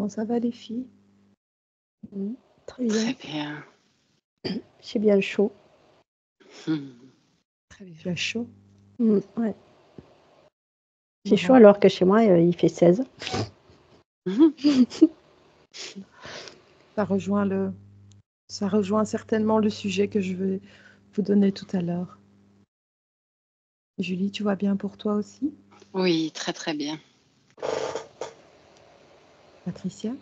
Comment ça va les filles? Très bien. Très bien. J'ai bien chaud. Très bien. Tu as chaud? Ouais. J'ai chaud alors que chez moi, il fait 16. Ça rejoint certainement le sujet que je vais vous donner tout à l'heure. Julie, tu vas bien pour toi aussi? Oui, très très bien. Patricia?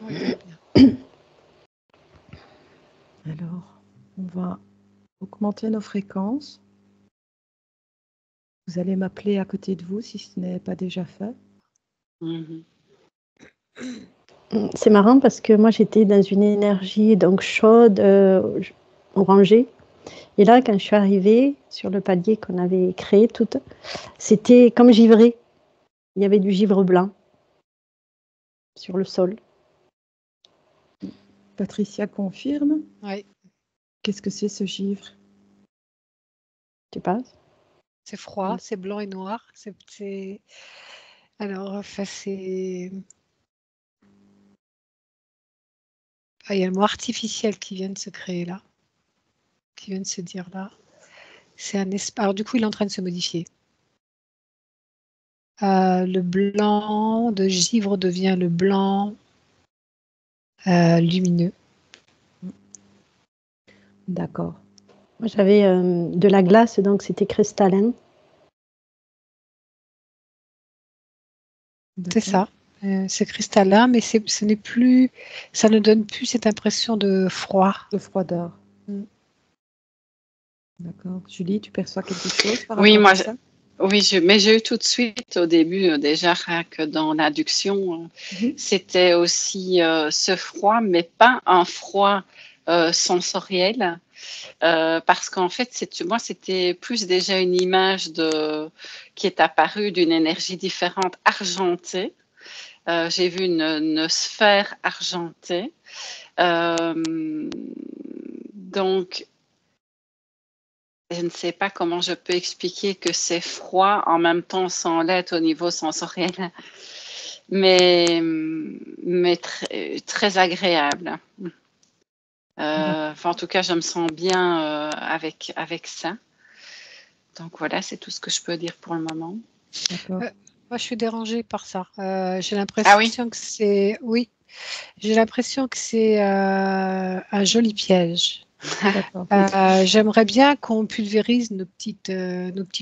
Oui, très bien. Alors, on va augmenter nos fréquences. Vous allez m'appeler à côté de vous si ce n'est pas déjà fait. C'est marrant parce que moi, j'étais dans une énergie donc chaude, orangée. Et là, quand je suis arrivée sur le palier qu'on avait créé, c'était comme givré. Il y avait du givre blanc sur le sol. Patricia confirme. Oui. Qu'est-ce que c'est ce givre? Tu penses? C'est froid, c'est blanc et noir. Alors, enfin, c'est... il y a le mot artificiel qui vient de se créer là, qui vient de se dire là. C'est un espace. Alors, du coup, il est en train de se modifier. Le blanc de givre devient le blanc lumineux. D'accord. Moi, j'avais de la glace, donc c'était cristallin. C'est ça. C'est cristallin, mais ça ne donne plus cette impression de froid. De froideur. D'accord. Julie, tu perçois quelque chose par Oui, rapport moi, à ça? Oui, mais j'ai eu tout de suite au début, déjà rien que dans l'induction, c'était aussi ce froid, mais pas un froid sensoriel, parce qu'en fait, moi, c'était plus déjà une image qui est apparue d'une énergie différente, argentée. J'ai vu une sphère argentée. Donc, je ne sais pas comment je peux expliquer que c'est froid en même temps sans l'être au niveau sensoriel, mais très, très agréable. En tout cas, je me sens bien avec ça. Donc voilà, c'est tout ce que je peux dire pour le moment. D'accord. Moi, je suis dérangée par ça. J'ai l'impression que c'est... Oui, j'ai l'impression que c'est un joli piège. J'aimerais bien qu'on pulvérise nos petites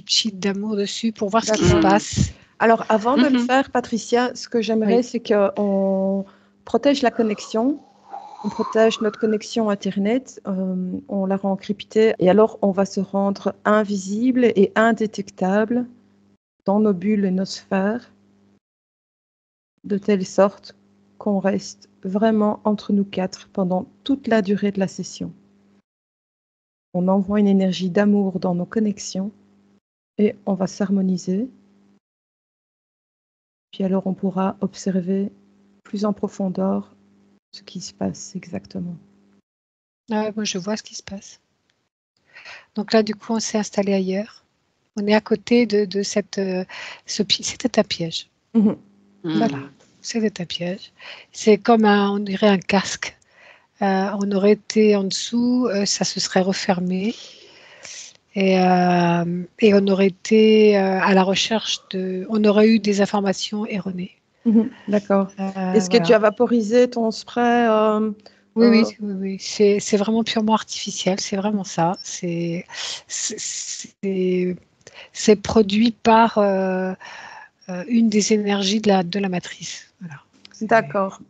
cheats d'amour dessus pour voir ce qui se passe. Alors, avant de le faire, Patricia, ce que j'aimerais, c'est qu'on protège la connexion, on protège notre connexion Internet, on la rend cryptée, et alors on va se rendre invisible et indétectable dans nos bulles et nos sphères, de telle sorte qu'on reste vraiment entre nous quatre pendant toute la durée de la session. On envoie une énergie d'amour dans nos connexions et on va s'harmoniser. Puis alors on pourra observer plus en profondeur ce qui se passe exactement. Moi, je vois ce qui se passe. Donc là, du coup, on s'est installé ailleurs. On est à côté de c'était un piège. Voilà, c'était un piège. C'est comme on dirait un casque. On aurait été en dessous, ça se serait refermé. Et on aurait été à la recherche on aurait eu des informations erronées. D'accord. Est-ce que tu as vaporisé ton spray? Oui. C'est vraiment purement artificiel. C'est vraiment ça. C'est produit par une des énergies de la matrice. Voilà. D'accord.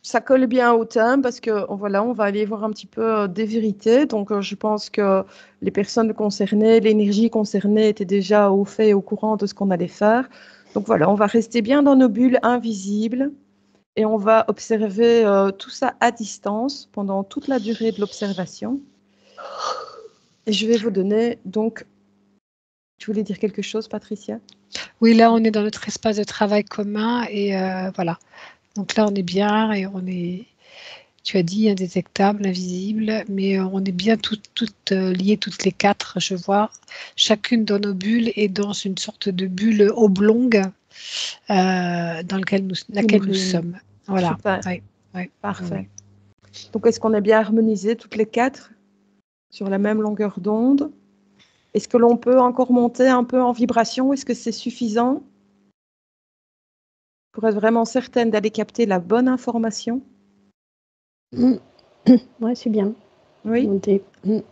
Ça colle bien au thème parce que voilà, on va aller voir un petit peu des vérités. Donc, je pense que les personnes concernées, l'énergie concernée était déjà au fait et au courant de ce qu'on allait faire. Donc voilà, on va rester bien dans nos bulles invisibles et on va observer tout ça à distance pendant toute la durée de l'observation. Et je vais vous donner donc... Tu voulais dire quelque chose, Patricia? Oui, là, on est dans notre espace de travail commun et voilà. Donc là, on est bien et on est, tu as dit, indétectable, invisible, mais on est bien toutes liées, toutes les quatre, je vois. Chacune dans nos bulles et dans une sorte de bulle oblongue dans laquelle nous sommes. Voilà. Super. Oui. Parfait. Donc, est-ce qu'on est bien harmonisés toutes les 4 sur la même longueur d'onde? Est-ce que l'on peut encore monter un peu en vibration? Est-ce que c'est suffisant pour être vraiment certaine d'aller capter la bonne information? Ouais, c'est bien. Oui. Monter. Bon,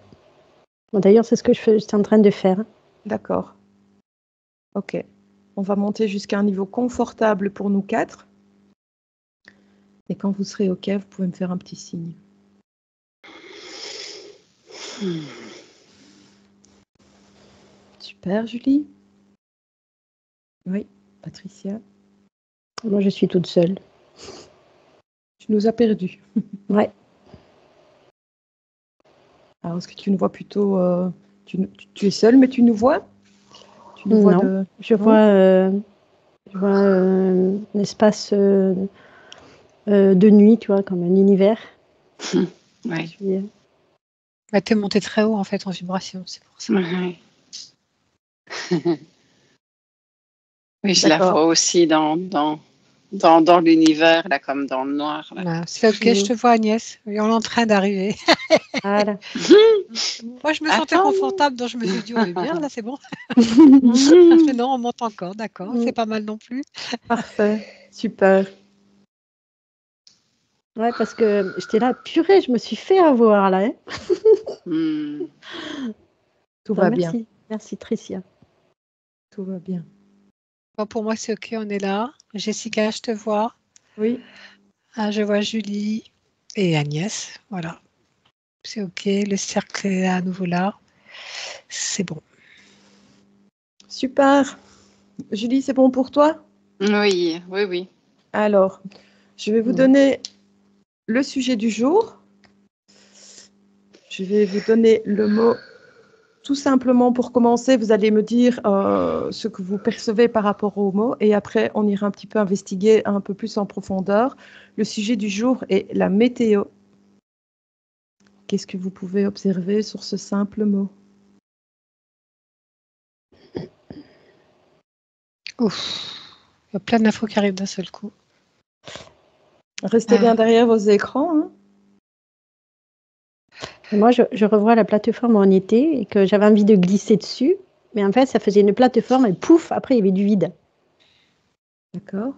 d'ailleurs, c'est ce que j'étais en train de faire. D'accord. Ok. On va monter jusqu'à un niveau confortable pour nous 4. Et quand vous serez OK, vous pouvez me faire un petit signe. Super, Julie. Oui, Patricia. Moi, je suis toute seule. Tu nous as perdus. Ouais. Alors, est-ce que tu nous vois plutôt... tu es seule, mais tu nous vois? Tu nous vois Non, je vois un espace de nuit, tu vois, comme un univers. Oui. Tu es monté très haut, en fait, en vibration, c'est pour ça. Oui, je la vois aussi dans l'univers, là, comme dans le noir. Là. C'est OK, je te vois, Agnès. Oui, on est en train d'arriver. Voilà. Moi, je me sentais confortable, donc je me suis dit, on est bien, là, c'est bon. Mais non, on monte encore, d'accord. C'est pas mal non plus. Parfait, super. Ouais, parce que j'étais là, purée, je me suis fait avoir, là. Hein. Tout va bien. Merci, Tricia. Tout va bien. Bon, pour moi, c'est OK, on est là. Jessica, je te vois. Oui. Je vois Julie et Agnès. Voilà. C'est OK. Le cercle est à nouveau là. C'est bon. Super. Julie, c'est bon pour toi? Oui. Alors, je vais vous donner le sujet du jour. Je vais vous donner le mot. Tout simplement, pour commencer, vous allez me dire ce que vous percevez par rapport au mot et après, on ira un petit peu investiguer un peu plus en profondeur. Le sujet du jour est la météo. Qu'est-ce que vous pouvez observer sur ce simple mot? Ouf. Il y a plein d'infos qui arrivent d'un seul coup. Restez bien derrière vos écrans. Hein. Et moi, je revois la plateforme où on était et que j'avais envie de glisser dessus. Mais en fait, ça faisait une plateforme et pouf, après, il y avait du vide. D'accord.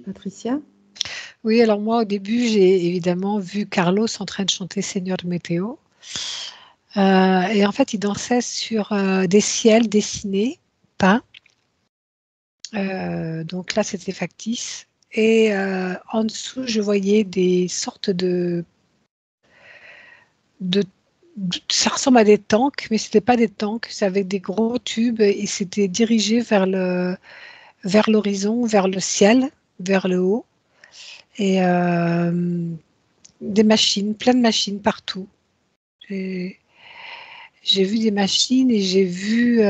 Patricia? Oui, alors moi, au début, j'ai évidemment vu Carlos en train de chanter Seigneur Météo. Et en fait, il dansait sur des ciels dessinés, peints. Donc là, c'était factice. Et en dessous, je voyais des sortes de ça ressemble à des tanks, mais c'était pas des tanks, c'est avec des gros tubes et c'était dirigé vers l'horizon, vers le ciel, vers le haut. Et des machines, plein de machines partout. J'ai vu des machines et j'ai vu,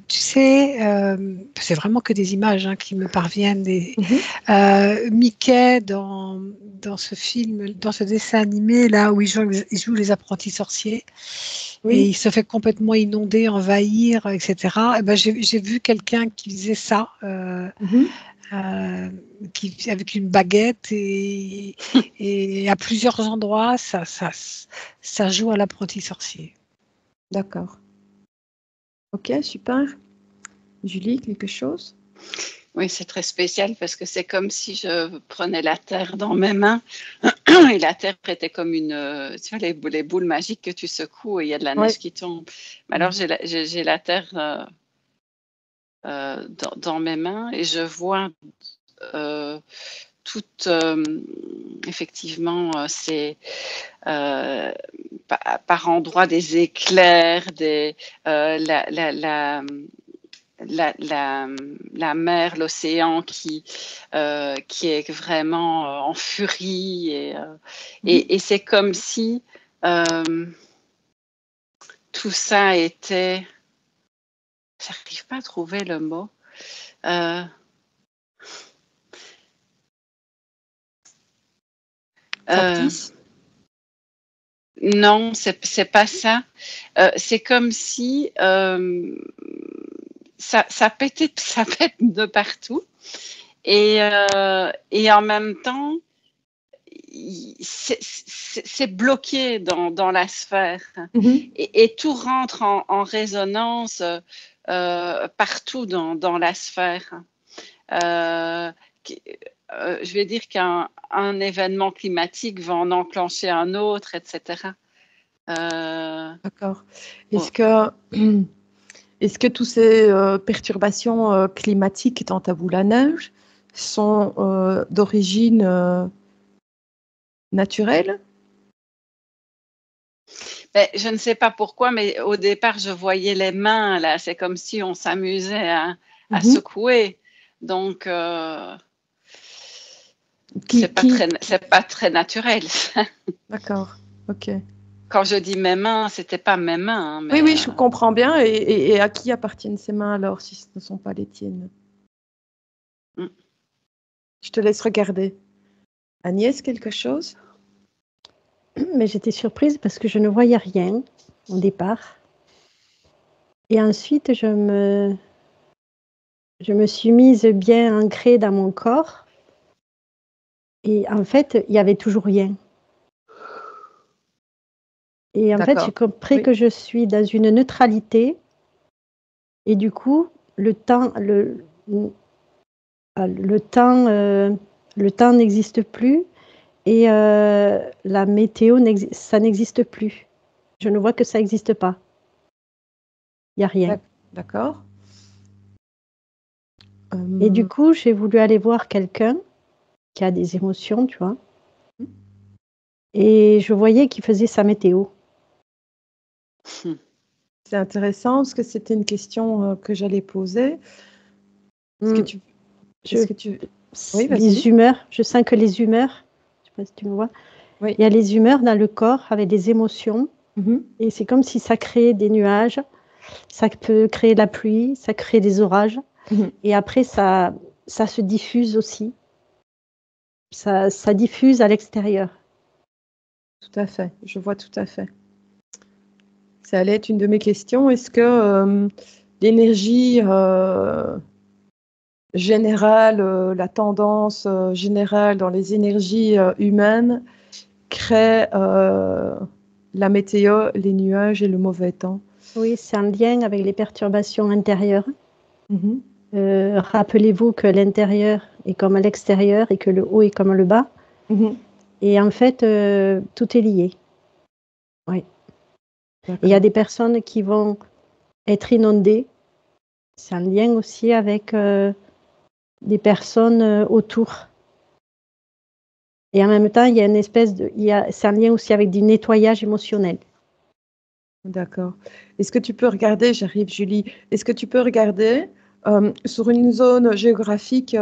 tu sais, c'est vraiment que des images qui me parviennent. Mickey dans ce film, dans ce dessin animé là où il joue les apprentis sorciers. Oui. Et il se fait complètement inonder, envahir, etc. Et ben, j'ai vu quelqu'un qui faisait ça. Avec une baguette et à plusieurs endroits, ça joue à l'apprenti sorcier. D'accord. Ok, super. Julie, quelque chose? Oui, c'est très spécial parce que c'est comme si je prenais la terre dans mes mains et la terre était comme tu vois, les boules magiques que tu secoues et il y a de la neige qui tombe. Mais alors, j'ai la terre dans mes mains et je vois toutes, effectivement, c'est par endroits des éclairs, la mer, l'océan qui est vraiment en furie et c'est comme si tout ça était, j'arrive pas à trouver le mot. Factice. Non, c'est pas ça. C'est comme si ça pète de partout. Et en même temps, c'est bloqué dans la sphère. Et tout rentre en résonance partout dans la sphère. Je vais dire qu'un événement climatique va en enclencher un autre, etc. D'accord. Est-ce que toutes ces perturbations climatiques dans ta boule à neige sont d'origine naturelle? Ben, je ne sais pas pourquoi, mais au départ, je voyais les mains, là. C'est comme si on s'amusait à secouer. Donc, c'est pas très naturel. D'accord, ok. Quand je dis mes mains, c'était pas mes mains. Hein, mais, oui, je comprends bien. Et à qui appartiennent ces mains alors, si ce ne sont pas les tiennes? Je te laisse regarder. Agnès, quelque chose? Mais j'étais surprise parce que je ne voyais rien au départ. Et ensuite, je me suis mise bien ancrée dans mon corps. Et en fait, il n'y avait toujours rien. Et en fait, j'ai compris que je suis dans une neutralité. Et du coup, le temps n'existe plus. Et la météo, ça n'existe plus. Je ne vois que ça n'existe pas. Il n'y a rien. D'accord. Et du coup, j'ai voulu aller voir quelqu'un qui a des émotions, tu vois. Et je voyais qu'il faisait sa météo. C'est intéressant parce que c'était une question que j'allais poser. Oui, les humeurs, je sens que les humeurs, je ne sais pas si tu me vois, il y a les humeurs dans le corps avec des émotions. Et c'est comme si ça créait des nuages, ça peut créer la pluie, ça crée des orages. Et après, ça se diffuse aussi. Ça diffuse à l'extérieur. Tout à fait, je vois tout à fait. Ça allait être une de mes questions. Est-ce que l'énergie générale, la tendance générale dans les énergies humaines crée la météo, les nuages et le mauvais temps? Oui, c'est en lien avec les perturbations intérieures. Rappelez-vous que l'intérieur est comme l'extérieur et que le haut est comme le bas. Et en fait, tout est lié. Oui. Il y a des personnes qui vont être inondées. C'est un lien aussi avec des personnes autour. Et en même temps, il y a une espèce c'est un lien aussi avec du nettoyage émotionnel. D'accord. Est-ce que tu peux regarder, j'arrive Julie, est-ce que tu peux regarder sur une zone géographique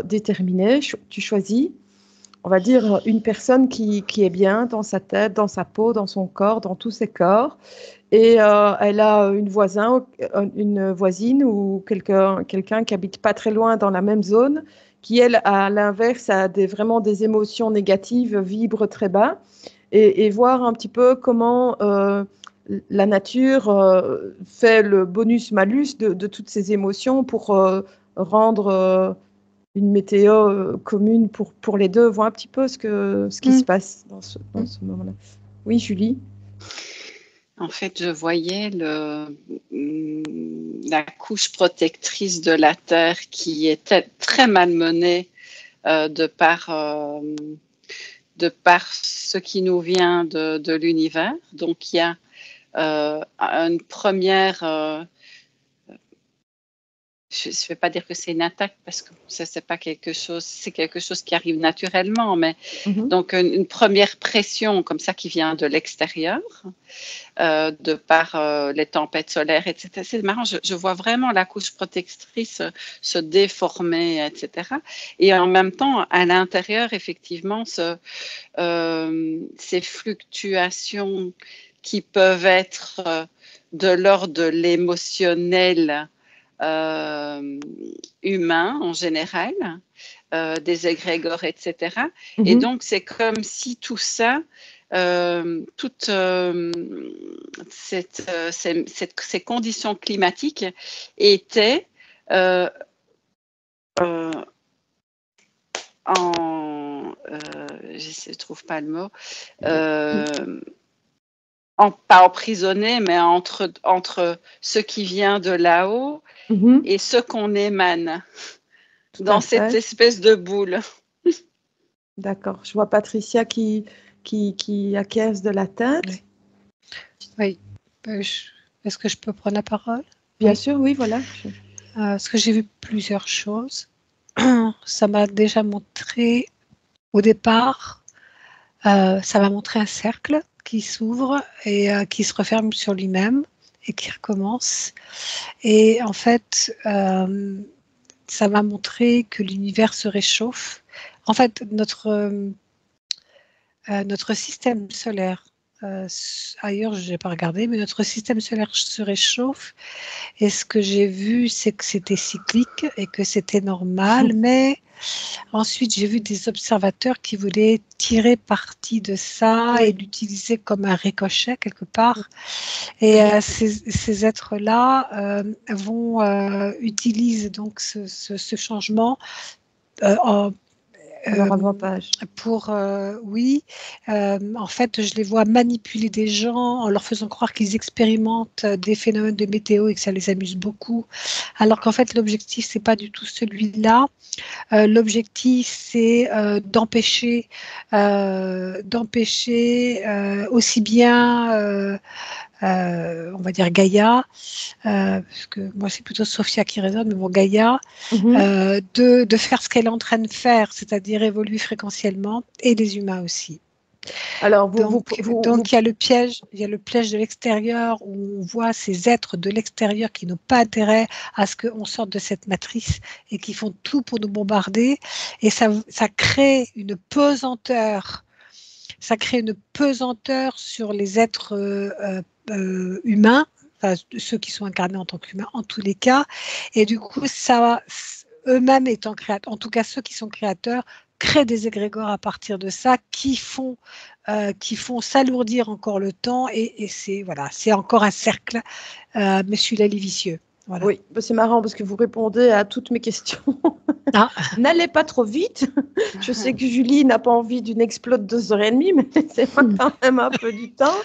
déterminée, tu choisis, on va dire, une personne qui est bien dans sa tête, dans sa peau, dans son corps, dans tous ses corps, et elle a une voisine ou quelqu'un qui habite pas très loin dans la même zone, qui, elle, à l'inverse, a vraiment des émotions négatives, vibre très bas, et voir un petit peu comment la nature fait le bonus-malus de toutes ces émotions pour rendre une météo commune pour les deux, voir un petit peu ce qui se passe dans ce moment-là. Oui, Julie? En fait, je voyais la couche protectrice de la Terre qui était très malmenée de par ce qui nous vient de l'univers. Donc, il y a une première... je ne vais pas dire que c'est une attaque parce que c'est pas quelque chose, c'est quelque chose qui arrive naturellement, mais donc une première pression comme ça qui vient de l'extérieur, de par les tempêtes solaires, etc. C'est marrant, je vois vraiment la couche protectrice se déformer, etc. Et en même temps, à l'intérieur, effectivement, ces fluctuations qui peuvent être de l'ordre de l'émotionnel humain en général, des égrégores, etc. Et donc, c'est comme si tout ça toutes ces conditions climatiques étaient je ne trouve pas le mot, pas emprisonné, mais entre ce qui vient de là-haut et ce qu'on émane dans cette espèce de boule. D'accord. Je vois Patricia qui acquiesce de la tête. Oui. Est-ce que je peux prendre la parole? Bien sûr, oui, voilà. Parce que j'ai vu plusieurs choses. Ça m'a déjà montré, au départ, ça m'a montré un cercle qui s'ouvre et qui se referme sur lui-même et qui recommence. Et en fait, ça m'a montré que l'univers se réchauffe. En fait, notre système solaire, ailleurs je n'ai pas regardé, mais notre système solaire se réchauffe. Et ce que j'ai vu, c'est que c'était cyclique et que c'était normal, mais ensuite j'ai vu des observateurs qui voulaient tirer parti de ça et l'utiliser comme un ricochet quelque part. Et ces êtres-là utilisent donc ce changement leur avantage. En fait, je les vois manipuler des gens en leur faisant croire qu'ils expérimentent des phénomènes de météo et que ça les amuse beaucoup, alors qu'en fait, l'objectif, c'est pas du tout celui-là. L'objectif, c'est d'empêcher aussi bien on va dire Gaïa, parce que moi c'est plutôt Sophia qui résonne, mais bon Gaïa, de faire ce qu'elle est en train de faire, c'est-à-dire évoluer fréquentiellement, et les humains aussi. Alors, donc il y a le piège de l'extérieur où on voit ces êtres de l'extérieur qui n'ont pas intérêt à ce qu'on sorte de cette matrice et qui font tout pour nous bombarder, et ça crée une pesanteur. Ça crée une pesanteur sur les êtres humains, enfin, ceux qui sont incarnés en tant qu'humains en tous les cas, et du coup ça, eux-mêmes étant créateurs, en tout cas ceux qui sont créateurs, créent des égrégores à partir de ça qui font s'alourdir encore le temps, et c'est encore un cercle, mais celui-là il est vicieux. Voilà. Oui, c'est marrant parce que vous répondez à toutes mes questions. N'allez pas trop vite. Je sais que Julie n'a pas envie d'une exploit de 2h30, mais c'est quand même un peu du temps.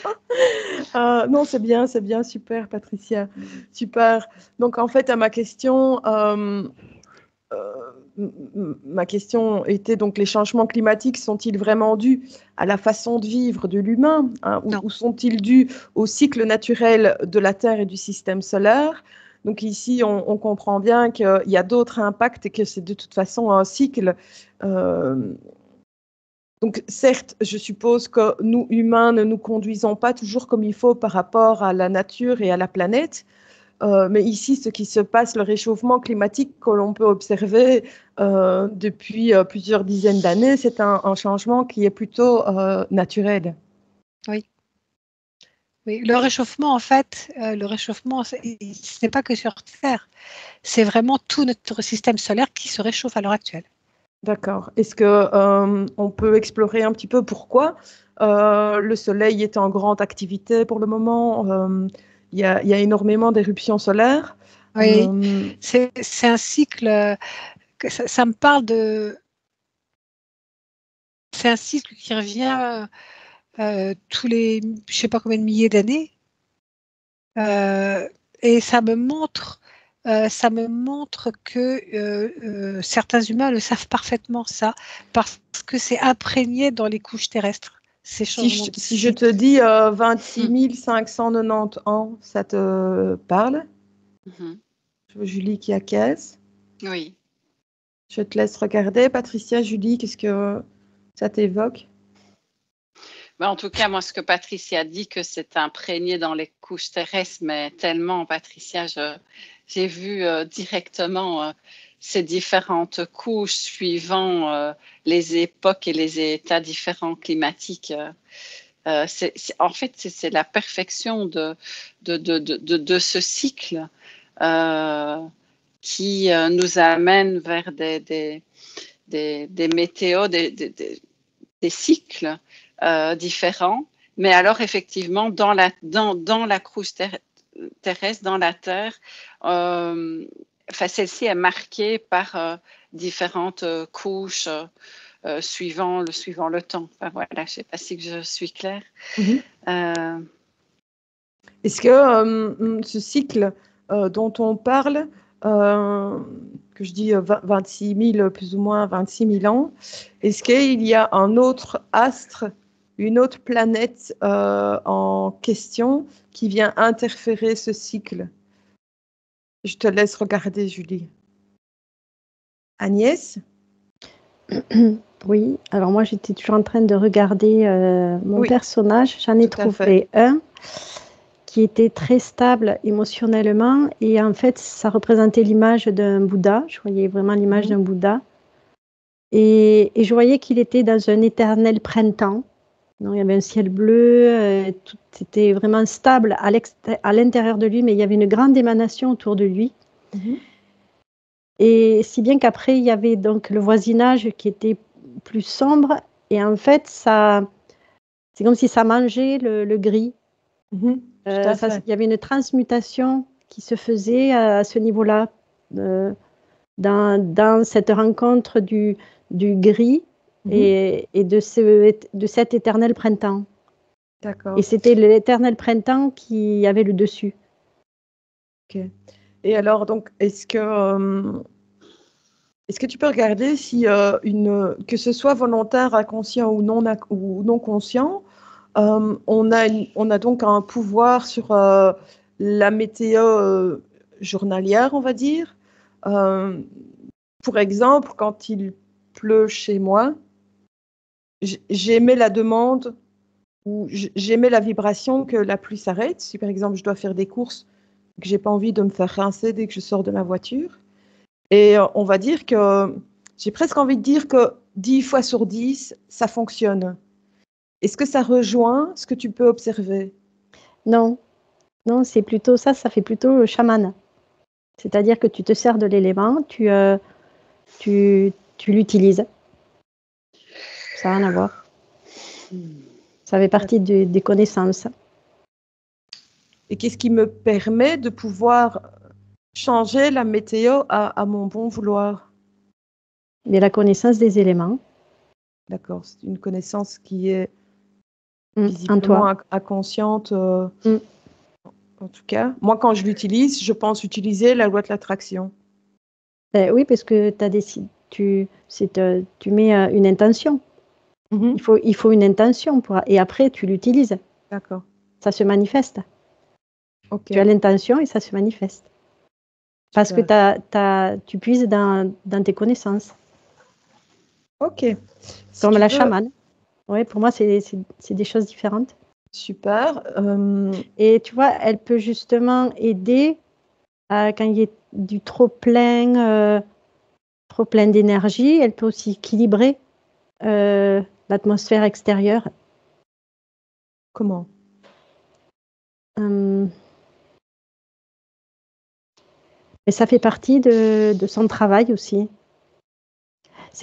Non, c'est bien, super, Patricia. Super. Donc, en fait, à ma question, était donc, les changements climatiques sont-ils vraiment dus à la façon de vivre de l'humain, ou sont-ils dus au cycle naturel de la Terre et du système solaire? Donc ici, on comprend bien qu'il y a d'autres impacts et que c'est de toute façon un cycle. Donc certes, je suppose que nous, humains, ne nous conduisons pas toujours comme il faut par rapport à la nature et à la planète. Mais ici, ce qui se passe, le réchauffement climatique que l'on peut observer depuis plusieurs dizaines d'années, c'est un changement qui est plutôt naturel. Oui. Oui, le réchauffement, en fait, ce n'est pas que sur Terre, c'est vraiment tout notre système solaire qui se réchauffe à l'heure actuelle. D'accord. Est-ce qu'on peut explorer un petit peu pourquoi le Soleil est en grande activité pour le moment? Il y a énormément d'éruptions solaires. Oui, c'est un cycle, ça me parle de... C'est un cycle qui revient tous les, je ne sais pas combien de milliers d'années. Et ça me montre que certains humains le savent parfaitement, ça, parce que c'est imprégné dans les couches terrestres. Ces changements si je te dis 26 590 ans, ça te parle? Julie qui acquiesce. Oui. Je te laisse regarder. Patricia, Julie, qu'est-ce que ça t'évoque? En tout cas, moi, ce que Patricia dit, que c'est imprégné dans les couches terrestres, mais tellement, Patricia, j'ai vu directement ces différentes couches suivant les époques et les états différents climatiques. En fait, c'est la perfection de ce cycle qui nous amène vers des météos, des cycles différents. Mais alors, effectivement, dans la croûte terrestre, dans la Terre, celle-ci est marquée par différentes couches suivant le temps. Enfin, voilà, je ne sais pas si je suis claire. Est-ce que ce cycle dont on parle, que je dis 26 000, plus ou moins 26 000 ans, est-ce qu'il y a un autre astre, une autre planète en question qui vient interférer ce cycle? Je te laisse regarder, Julie. Agnès? Oui, alors moi j'étais toujours en train de regarder mon personnage. J'en ai trouvé un qui était très stable émotionnellement et en fait ça représentait l'image d'un Bouddha. Je voyais vraiment l'image d'un Bouddha et je voyais qu'il était dans un éternel printemps. Donc, il y avait un ciel bleu, tout était vraiment stable à l'intérieur de lui, mais il y avait une grande émanation autour de lui. Et si bien qu'après, il y avait donc le voisinage qui était plus sombre. Et en fait, c'est comme si ça mangeait le gris. Il y avait une transmutation qui se faisait à ce niveau-là, dans cette rencontre du gris et de cet éternel printemps. D'accord. Et c'était l'éternel printemps qui avait le dessus. Ok. Et alors, donc, est-ce que tu peux regarder si que ce soit volontaire, inconscient ou non conscient, on a donc un pouvoir sur la météo journalière, on va dire. Pour exemple, quand il pleut chez moi, j'émets la demande ou j'émets la vibration que la pluie s'arrête. Si par exemple je dois faire des courses, que j'ai pas envie de me faire rincer dès que je sors de ma voiture. Et on va dire que j'ai presque envie de dire que 10 fois sur 10, ça fonctionne. Est-ce que ça rejoint ce que tu peux observer? Non, c'est plutôt ça fait plutôt chaman. C'est-à-dire que tu te sers de l'élément, tu l'utilises. Ça n'a rien à voir. Ça fait partie des connaissances. Et qu'est-ce qui me permet de pouvoir changer la météo à mon bon vouloir? Mais la connaissance des éléments. D'accord, c'est une connaissance qui est visiblement inconsciente. En tout cas, moi, quand je l'utilise, je pense utiliser la loi de l'attraction. Oui, parce que tu mets une intention. Il faut une intention et après, tu l'utilises. D'accord. Ça se manifeste. Okay. Tu as l'intention et ça se manifeste. Parce que tu puises dans tes connaissances. Ok. Comme la chamane. Oui, pour moi, c'est des choses différentes. Super. Et tu vois, elle peut justement aider quand il y a du trop plein d'énergie. Elle peut aussi équilibrer l'atmosphère extérieure. Comment? Et ça fait partie de son travail aussi.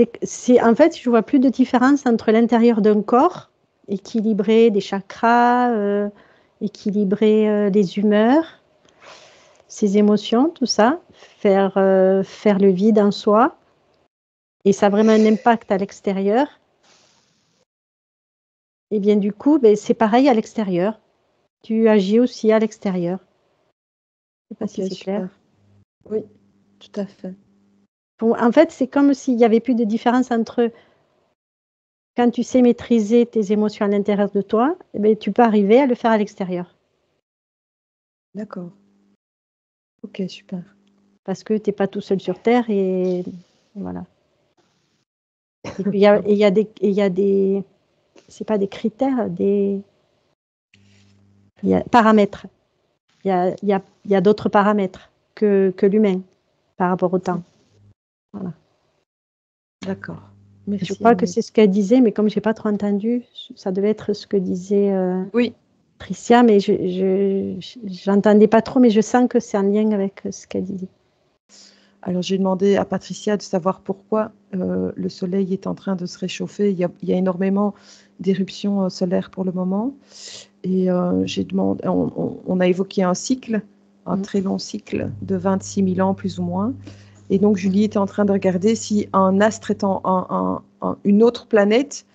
En fait, je ne vois plus de différence entre l'intérieur d'un corps, équilibrer des chakras, équilibrer les humeurs, ses émotions, tout ça, faire le vide en soi. Et ça a vraiment un impact à l'extérieur. Et bien du coup, c'est pareil à l'extérieur. Tu agis aussi à l'extérieur. Je ne sais pas si c'est clair. Oui, tout à fait. Bon, en fait, c'est comme s'il n'y avait plus de différence entre quand tu sais maîtriser tes émotions à l'intérieur de toi, tu peux arriver à le faire à l'extérieur. D'accord. Ok, super. Parce que tu n'es pas tout seul sur Terre et voilà. Et puis, il y a des c'est pas des critères, il y a paramètres. Il y a d'autres paramètres que l'humain par rapport au temps. Voilà. D'accord. Merci. Je crois que c'est ce qu'elle disait, mais comme je n'ai pas trop entendu, ça devait être ce que disait Tricia, mais je n'entendais pas trop, mais je sens que c'est en lien avec ce qu'elle disait. Alors, j'ai demandé à Patricia de savoir pourquoi le Soleil est en train de se réchauffer. Il y a énormément d'éruptions solaires pour le moment. Et j'ai demandé, on a évoqué un cycle, un très long cycle de 26 000 ans plus ou moins. Et donc, Julie était en train de regarder si un astre étant une autre planète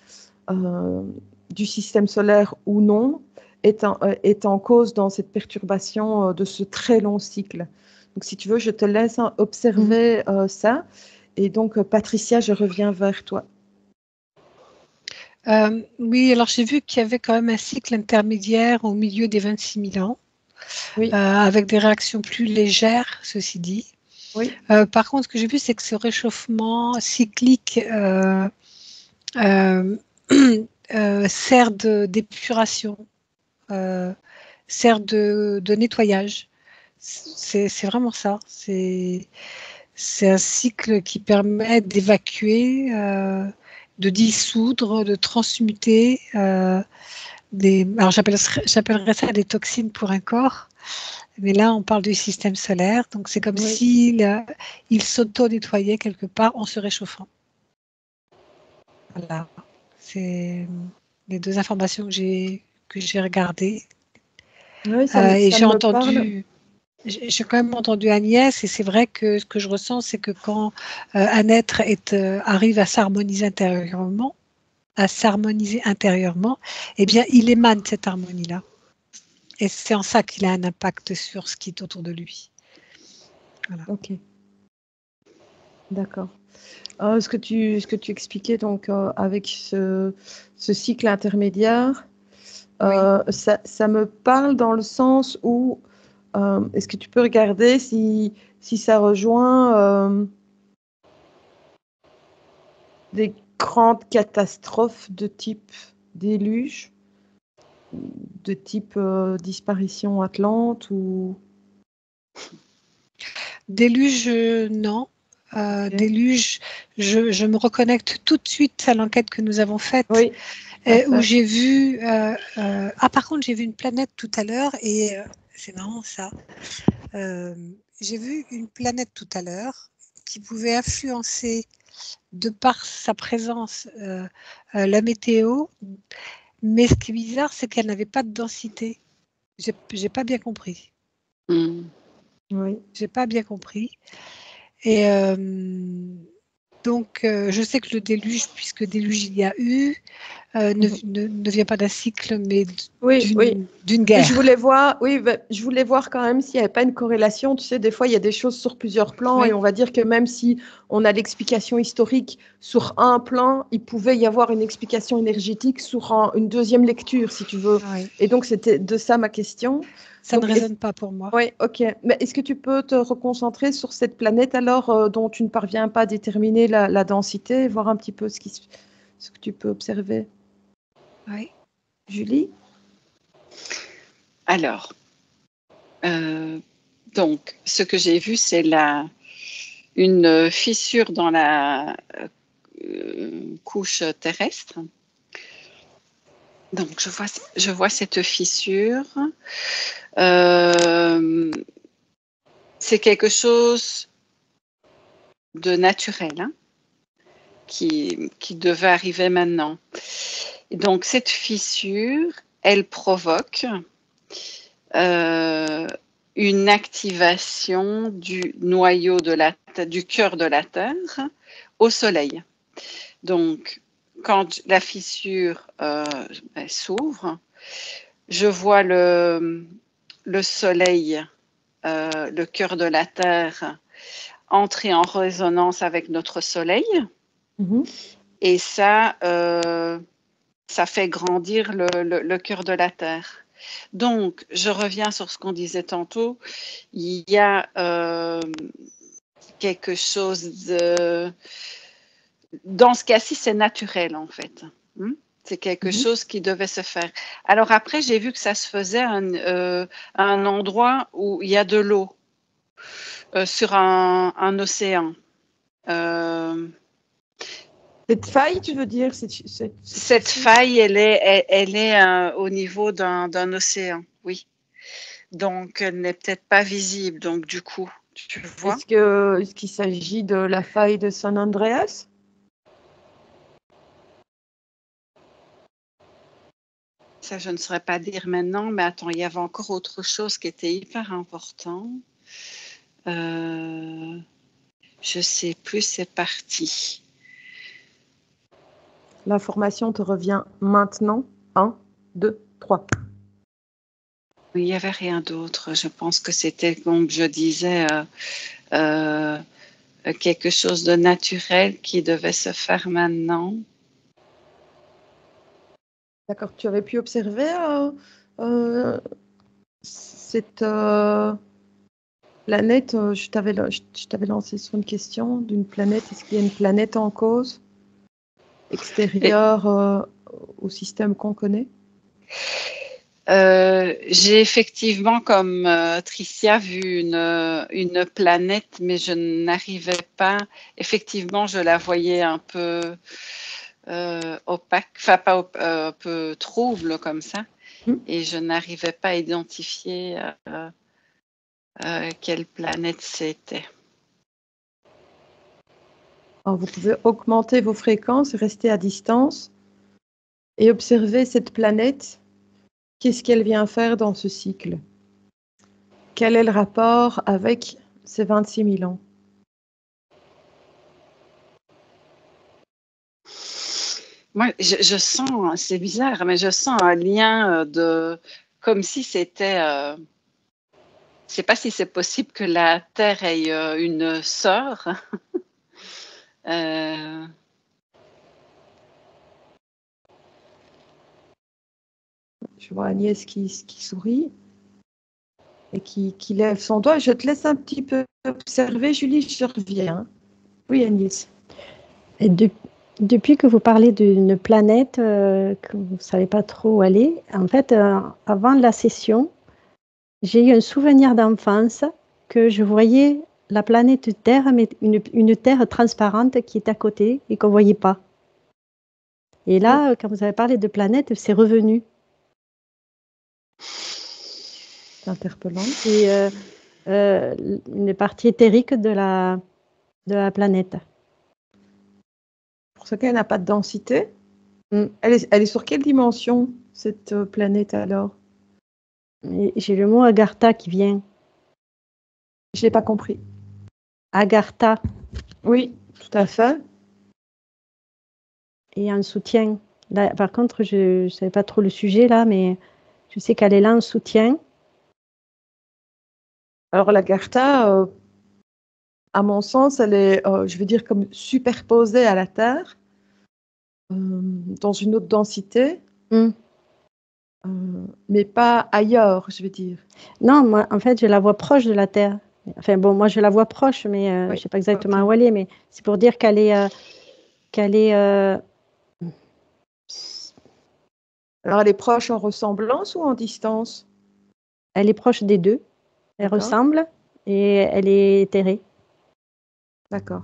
du système solaire ou non est en cause dans cette perturbation de ce très long cycle. Donc, si tu veux, je te laisse observer ça. Et donc, Patricia, je reviens vers toi. Oui, alors j'ai vu qu'il y avait quand même un cycle intermédiaire au milieu des 26 000 ans, Oui. Avec des réactions plus légères, ceci dit. Oui. Par contre, ce que j'ai vu, c'est que ce réchauffement cyclique sert d'épuration, sert de nettoyage. C'est vraiment ça. C'est un cycle qui permet d'évacuer, de dissoudre, de transmuter alors j'appellerais ça des toxines pour un corps, mais là on parle du système solaire, donc c'est comme s'il s'auto-nettoyait quelque part en se réchauffant. Voilà, c'est les deux informations que j'ai regardées. Oui, et j'ai entendu... J'ai quand même entendu Agnès, et c'est vrai que ce que je ressens, c'est que quand un être arrive à s'harmoniser intérieurement, eh bien, il émane cette harmonie-là. Et c'est en ça qu'il a un impact sur ce qui est autour de lui. Voilà. Ok. D'accord. Ce que tu expliquais donc avec ce cycle intermédiaire, ça me parle dans le sens où est-ce que tu peux regarder si ça rejoint des grandes catastrophes de type déluge, de type disparition Atlante ou... Déluge, non. Okay. Déluge, je me reconnecte tout de suite à l'enquête que nous avons faite, où j'ai vu... par contre, j'ai vu une planète tout à l'heure, et c'est marrant ça. J'ai vu une planète tout à l'heure qui pouvait influencer, de par sa présence, la météo, mais ce qui est bizarre, c'est qu'elle n'avait pas de densité. J'ai pas bien compris. Oui. J'ai pas bien compris. Et donc, je sais que le déluge, puisque déluge il y a eu, ne vient pas d'un cycle, mais d'une guerre. Je voulais voir quand même s'il n'y avait pas une corrélation. Tu sais, des fois, il y a des choses sur plusieurs plans, et on va dire que même si on a l'explication historique sur un plan, il pouvait y avoir une explication énergétique sur une deuxième lecture, si tu veux. Et donc, c'était de ça ma question. Ça ne résonne pas pour moi. Oui, ok. Mais est-ce que tu peux te reconcentrer sur cette planète alors dont tu ne parviens pas à déterminer la densité, voir un petit peu ce que tu peux observer? Oui. Julie? Alors, donc, ce que j'ai vu, c'est une fissure dans la couche terrestre. Donc, je vois cette fissure. C'est quelque chose de naturel, hein, qui devait arriver maintenant. Et donc, cette fissure, elle provoque une activation du noyau du cœur de la Terre au Soleil. Donc, quand la fissure s'ouvre, je vois le Soleil, le cœur de la Terre, entrer en résonance avec notre Soleil. Et ça fait grandir le cœur de la Terre. Donc, je reviens sur ce qu'on disait tantôt. Il y a quelque chose de... Dans ce cas-ci, c'est naturel, en fait. C'est quelque chose qui devait se faire. Alors après, j'ai vu que ça se faisait à un endroit où il y a de l'eau, sur un océan. Cette faille, tu veux dire Cette faille, elle est au niveau d'un océan, oui. Donc, elle n'est peut-être pas visible, donc du coup. Tu vois? Est-ce qu'il s'agit de la faille de San Andreas? Ça, je ne saurais pas dire maintenant, mais attends, il y avait encore autre chose qui était hyper important. Je sais plus, c'est parti. L'information te revient maintenant. 1, 2, 3. Il n'y avait rien d'autre. Je pense que c'était, comme je disais, quelque chose de naturel qui devait se faire maintenant. D'accord, tu avais pu observer cette planète. Je t'avais lancé sur une question d'une planète. Est-ce qu'il y a une planète en cause extérieure au système qu'on connaît? J'ai effectivement, comme Tricia, vu une planète, mais je n'arrivais pas. Effectivement, je la voyais un peu opaque, enfin pas un peu trouble comme ça, et je n'arrivais pas à identifier quelle planète c'était. Alors, vous pouvez augmenter vos fréquences, rester à distance et observer cette planète. Qu'est-ce qu'elle vient faire dans ce cycle? Quel est le rapport avec ces 26 000 ans? Moi, je sens, c'est bizarre, mais je sens un lien comme si c'était. Je ne sais pas si c'est possible que la Terre ait une sœur. Je vois Agnès qui sourit et qui lève son doigt. Je te laisse un petit peu observer, Julie, je reviens. Oui, Agnès. Et depuis que vous parlez d'une planète que vous ne savez pas trop où aller, en fait, avant la session, j'ai eu un souvenir d'enfance que je voyais la planète Terre, mais une Terre transparente qui est à côté et qu'on ne voyait pas. Et là, quand vous avez parlé de planète, c'est revenu. C'est interpellant. C'est une partie éthérique de la planète. Pour ce qu'elle n'a pas de densité. Elle est sur quelle dimension, cette planète, alors? Et j'ai le mot Agartha qui vient. Je ne l'ai pas compris. Agartha. Oui, tout à fait. Et en soutien. Là, par contre, je ne savais pas trop le sujet là, mais je sais qu'elle est là en soutien. Alors l'Agartha, à mon sens, elle est, je vais dire, comme superposée à la Terre, dans une autre densité, mais pas ailleurs, je vais dire. Non, moi, en fait, je la vois proche de la Terre. Enfin bon, moi, je la vois proche, mais je ne sais pas exactement où elle est, mais c'est pour dire qu'elle est... Alors, elle est proche en ressemblance ou en distance? Elle est proche des deux. Elle ressemble et elle est éthérée. D'accord.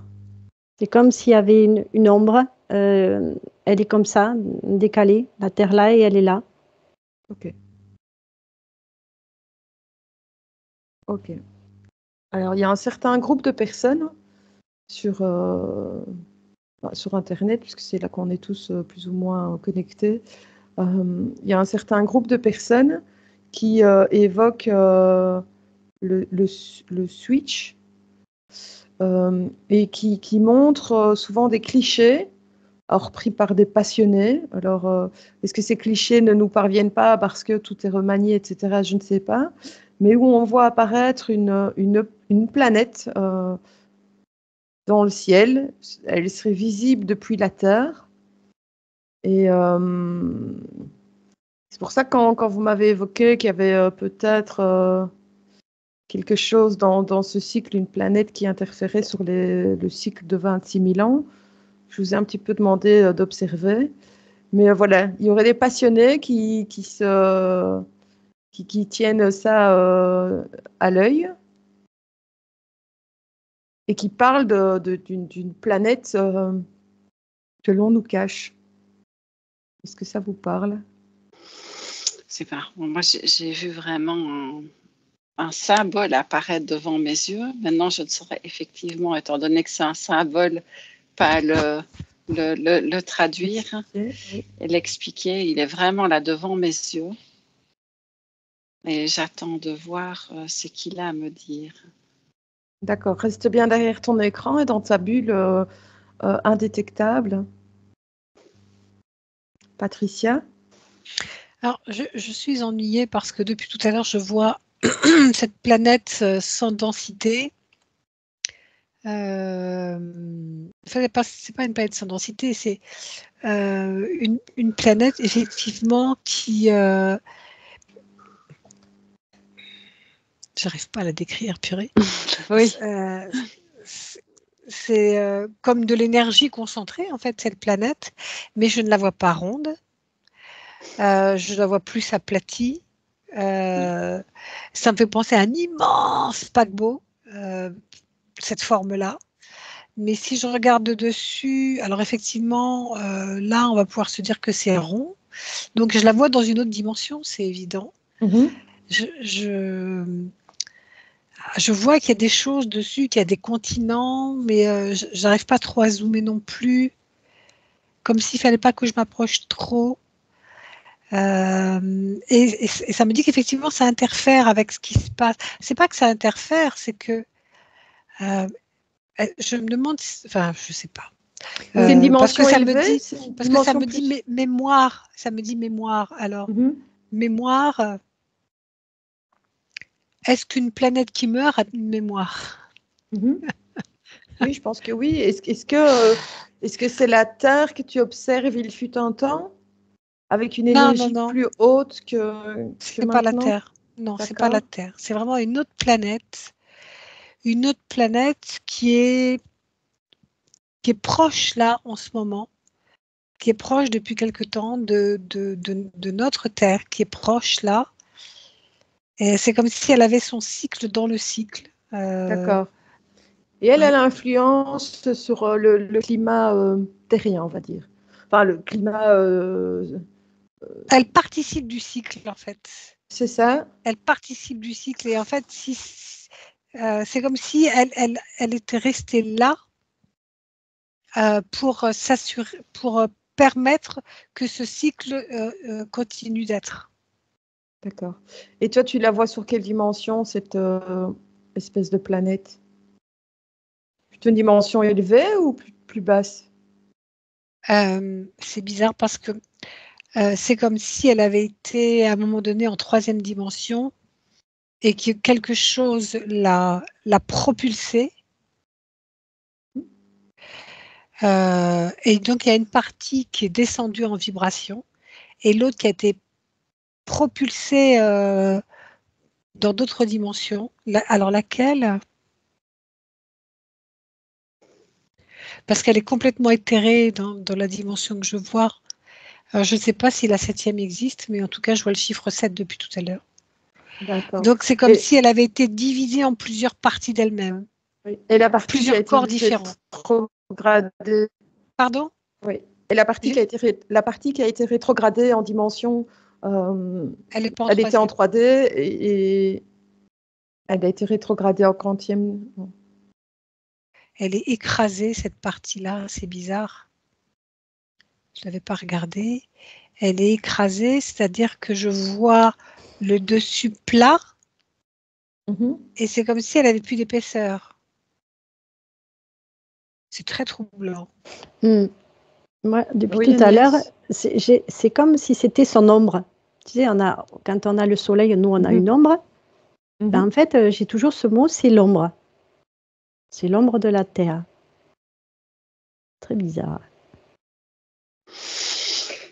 C'est comme s'il y avait une ombre. Elle est comme ça, décalée. La Terre là et elle est là. Ok. Ok. Alors, il y a un certain groupe de personnes sur Internet, puisque c'est là qu'on est tous plus ou moins connectés. Il y a un certain groupe de personnes qui évoquent le switch et qui montrent souvent des clichés repris par des passionnés. Alors, est-ce que ces clichés ne nous parviennent pas parce que tout est remanié, etc. Je ne sais pas. Mais où on voit apparaître une planète dans le ciel. Elle serait visible depuis la Terre. Et c'est pour ça que quand vous m'avez évoqué qu'il y avait peut-être quelque chose dans ce cycle, une planète qui interférait sur le cycle de 26 000 ans, je vous ai un petit peu demandé d'observer. Mais voilà, il y aurait des passionnés qui tiennent ça à l'œil et qui parlent d'une planète que l'on nous cache. Est-ce que ça vous parle? C'est pas. Moi, j'ai vu vraiment un symbole apparaître devant mes yeux. Maintenant, je ne saurais effectivement, étant donné que c'est un symbole, pas le traduire et l'expliquer. Il est vraiment là devant mes yeux. Et j'attends de voir ce qu'il a à me dire. D'accord. Reste bien derrière ton écran et dans ta bulle indétectable. Patricia? Alors, je suis ennuyée parce que depuis tout à l'heure, je vois cette planète sans densité. C'est pas une planète sans densité, c'est une planète effectivement qui... J'arrive pas à la décrire, purée. Oui. C'est comme de l'énergie concentrée, en fait, cette planète, mais je ne la vois pas ronde. Je la vois plus aplatie. Ça me fait penser à un immense paquebot, cette forme-là. Mais si je regarde de dessus, alors effectivement, là, on va pouvoir se dire que c'est rond. Donc, je la vois dans une autre dimension, c'est évident. Mm-hmm. Je vois qu'il y a des choses dessus, qu'il y a des continents, mais j'arrive pas trop à zoomer non plus. Comme s'il fallait pas que je m'approche trop. Et ça me dit qu'effectivement, ça interfère avec ce qui se passe. C'est pas que ça interfère, c'est que je me demande, enfin, je sais pas. C'est une dimension parce que élevée, ça me dit mémoire. Ça me dit mémoire. Alors, mémoire. Est-ce qu'une planète qui meurt a une mémoire? Oui, je pense que oui. Est-ce que c'est la Terre que tu observes il fut un temps avec une énergie plus haute que c'est pas la maintenant? Terre. Non, c'est pas la Terre. C'est vraiment une autre planète. Une autre planète qui est proche là en ce moment, qui est proche depuis quelque temps de notre Terre, qui est proche là. Et c'est comme si elle avait son cycle dans le cycle. D'accord. Et elle a l'influence sur le climat terrien, on va dire. Enfin, le climat... Elle participe du cycle, en fait. C'est ça? Elle participe du cycle. Et en fait, c'est comme si elle était restée là pour s'assurer, pour permettre que ce cycle continue d'être. D'accord. Et toi, tu la vois sur quelle dimension, cette espèce de planète? Plutôt une dimension élevée ou plus basse? C'est bizarre parce que c'est comme si elle avait été à un moment donné en 3e dimension et que quelque chose l'a propulsée. Et donc, il y a une partie qui est descendue en vibration et l'autre qui a été propulsée dans d'autres dimensions. Alors, laquelle? Parce qu'elle est complètement éthérée dans la dimension que je vois. Alors, je ne sais pas si la 7e existe, mais en tout cas, je vois le chiffre 7 depuis tout à l'heure. D'accord. Donc, c'est comme si elle avait été divisée en plusieurs parties d'elle-même. Oui. Et la partie plusieurs corps différents. Rétrogradée. Pardon? Oui. Et la partie qui a été rétrogradée en dimension, elle était en 3D et elle a été rétrogradée en quantième. Elle est écrasée, cette partie-là, c'est bizarre. Je ne l'avais pas regardée. Elle est écrasée, c'est-à-dire que je vois le dessus plat et c'est comme si elle n'avait plus d'épaisseur. C'est très troublant. Moi, depuis tout à l'heure, c'est comme si c'était son ombre. Tu sais, quand on a le soleil, nous, on a une ombre. Ben, en fait, j'ai toujours ce mot, c'est l'ombre. C'est l'ombre de la Terre. Très bizarre.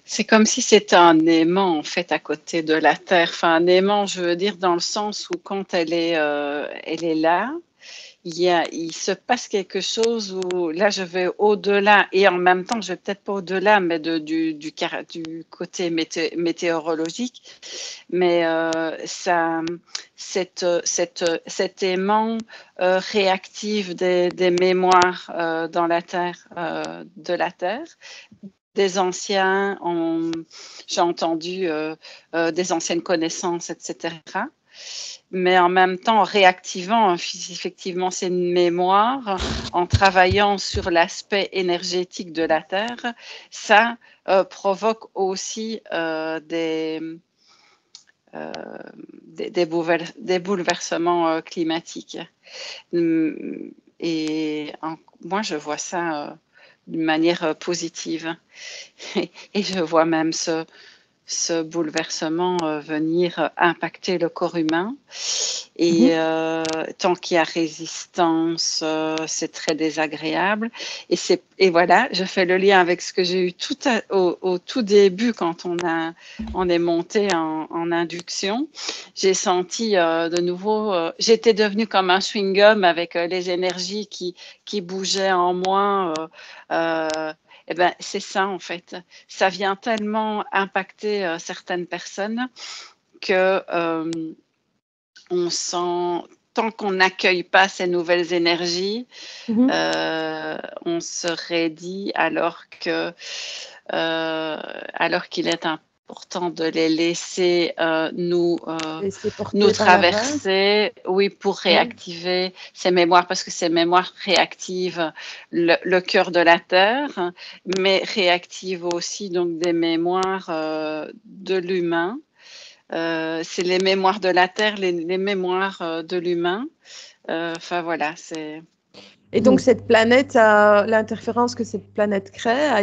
C'est comme si c'était un aimant, en fait, à côté de la Terre. Enfin, un aimant, je veux dire, dans le sens où quand elle est là, il se passe quelque chose où là, je vais au-delà et en même temps, je vais peut-être pas au-delà, mais du côté météorologique. Mais cet aimant réactive des mémoires dans la Terre, de la Terre. Des anciens, j'ai entendu des anciennes connaissances, etc. mais en même temps en réactivant effectivement ces mémoires, en travaillant sur l'aspect énergétique de la Terre, ça provoque aussi des bouleversements climatiques. Et moi, je vois ça d'une manière positive. Et je vois même ce bouleversement venir impacter le corps humain. Et tant qu'il y a résistance, c'est très désagréable. Et voilà, je fais le lien avec ce que j'ai eu au tout début quand on est monté en induction. J'ai senti de nouveau, j'étais devenue comme un chewing-gum avec les énergies qui bougeaient en moi. Eh ben, c'est ça en fait. Ça vient tellement impacter certaines personnes que on sent, tant qu'on n'accueille pas ces nouvelles énergies, on se raidit alors qu'il est important de les laisser nous traverser, oui, pour réactiver ces mémoires, parce que ces mémoires réactivent le cœur de la Terre, mais réactivent aussi donc des mémoires de l'humain. C'est les mémoires de la Terre, les mémoires de l'humain. Enfin voilà, c'est... Et donc cette planète, l'interférence que cette planète crée a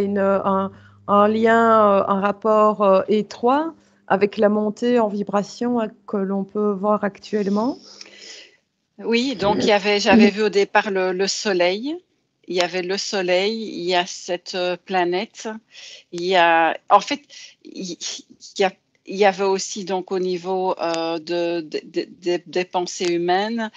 un lien, un rapport étroit avec la montée en vibration que l'on peut voir actuellement. Oui, donc j'avais vu au départ le Soleil. Il y avait le Soleil, il y a cette planète. En fait, il y avait aussi donc au niveau des pensées humaines.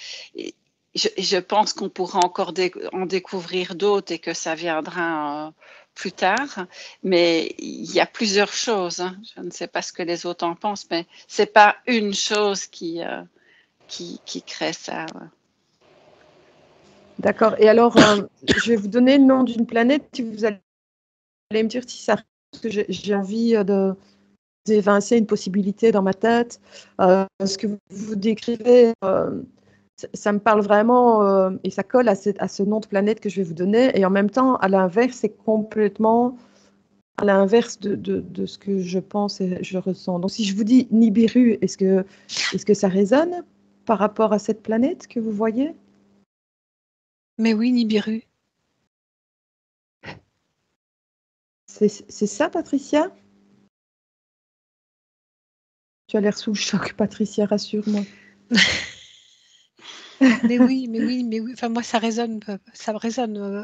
Je pense qu'on pourra encore en découvrir d'autres et que ça viendra plus tard. Mais il y a plusieurs choses. Hein. Je ne sais pas ce que les autres en pensent, mais c'est pas une chose qui crée ça. Ouais. D'accord. Et alors, je vais vous donner le nom d'une planète. Vous allez me dire si ça... Parce que j'ai envie d'évincer une possibilité dans ma tête. Ce que vous décrivez, ça me parle vraiment et ça colle à ce nom de planète que je vais vous donner. Et en même temps, à l'inverse, c'est complètement à l'inverse de ce que je pense et je ressens. Donc, si je vous dis Nibiru, est-ce que ça résonne par rapport à cette planète que vous voyez? Mais oui, Nibiru. C'est ça, Patricia? Tu as l'air sous le choc, Patricia, rassure-moi. Mais oui. Enfin, moi, ça résonne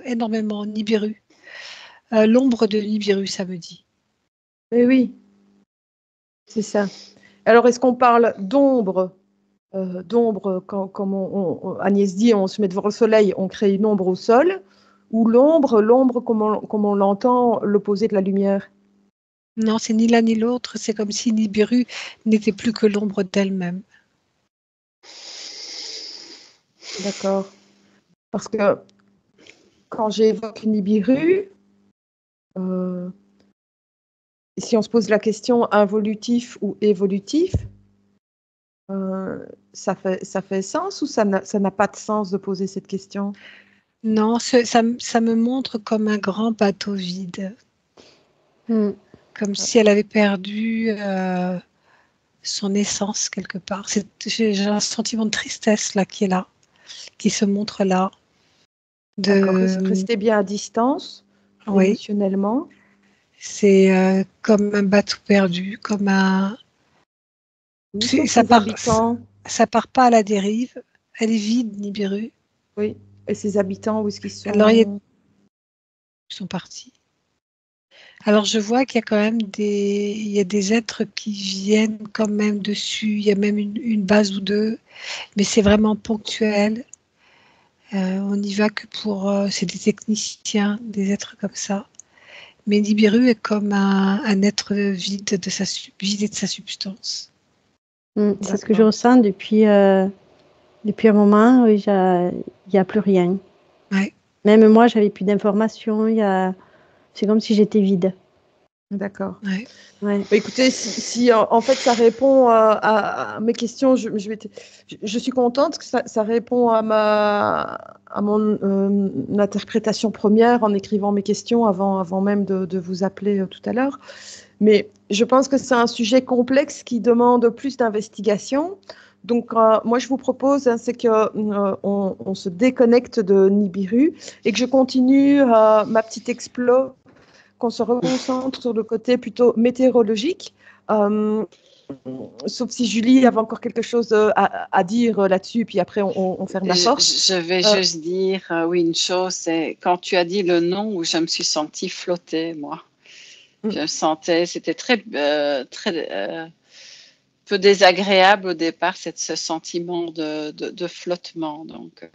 énormément, Nibiru. L'ombre de Nibiru, ça me dit. Mais oui, c'est ça. Alors, est-ce qu'on parle d'ombre comme Agnès dit, on se met devant le soleil, on crée une ombre au sol, ou l'ombre comme on l'entend, l'opposé de la lumière? Non, c'est ni l'un ni l'autre. C'est comme si Nibiru n'était plus que l'ombre d'elle-même. D'accord. Parce que quand j'évoque Nibiru, si on se pose la question involutif ou évolutif, ça fait sens ou ça n'a pas de sens de poser cette question? Non, ça me montre comme un grand bateau vide. Comme si elle avait perdu son essence quelque part. J'ai un sentiment de tristesse là qui est là, qui se montre là. Rester bien à distance, émotionnellement. C'est comme un bateau perdu, comme un... Ça part pas à la dérive. Elle est vide, Nibiru. Oui. Et ses habitants, où est-ce qu'ils sont? Alors, ils sont partis. Alors, je vois qu'il y a quand même des êtres qui viennent quand même dessus. Il y a même une base ou deux, mais c'est vraiment ponctuel. On n'y va que pour... c'est des techniciens, des êtres comme ça. Mais Nibiru est comme un être vide de sa substance. C'est ce que je ressens depuis un moment. Il n'y a plus rien. Ouais. Même moi, j'avais plus d'informations. C'est comme si j'étais vide. D'accord. Ouais. Ouais. Écoutez, si en fait ça répond à mes questions, je suis contente que ça répond à mon interprétation première en écrivant mes questions avant même de vous appeler tout à l'heure. Mais je pense que c'est un sujet complexe qui demande plus d'investigation. Donc, moi, je vous propose, c'est qu'on se déconnecte de Nibiru et que je continue ma petite explo, qu'on se reconcentre sur le côté plutôt météorologique. Sauf si Julie avait encore quelque chose à dire là-dessus, puis après on ferme la porte. Je vais juste dire oui, une chose, c'est quand tu as dit le nom où je me suis sentie flotter, moi. Je me sentais, c'était très peu désagréable au départ, ce sentiment de flottement. Donc,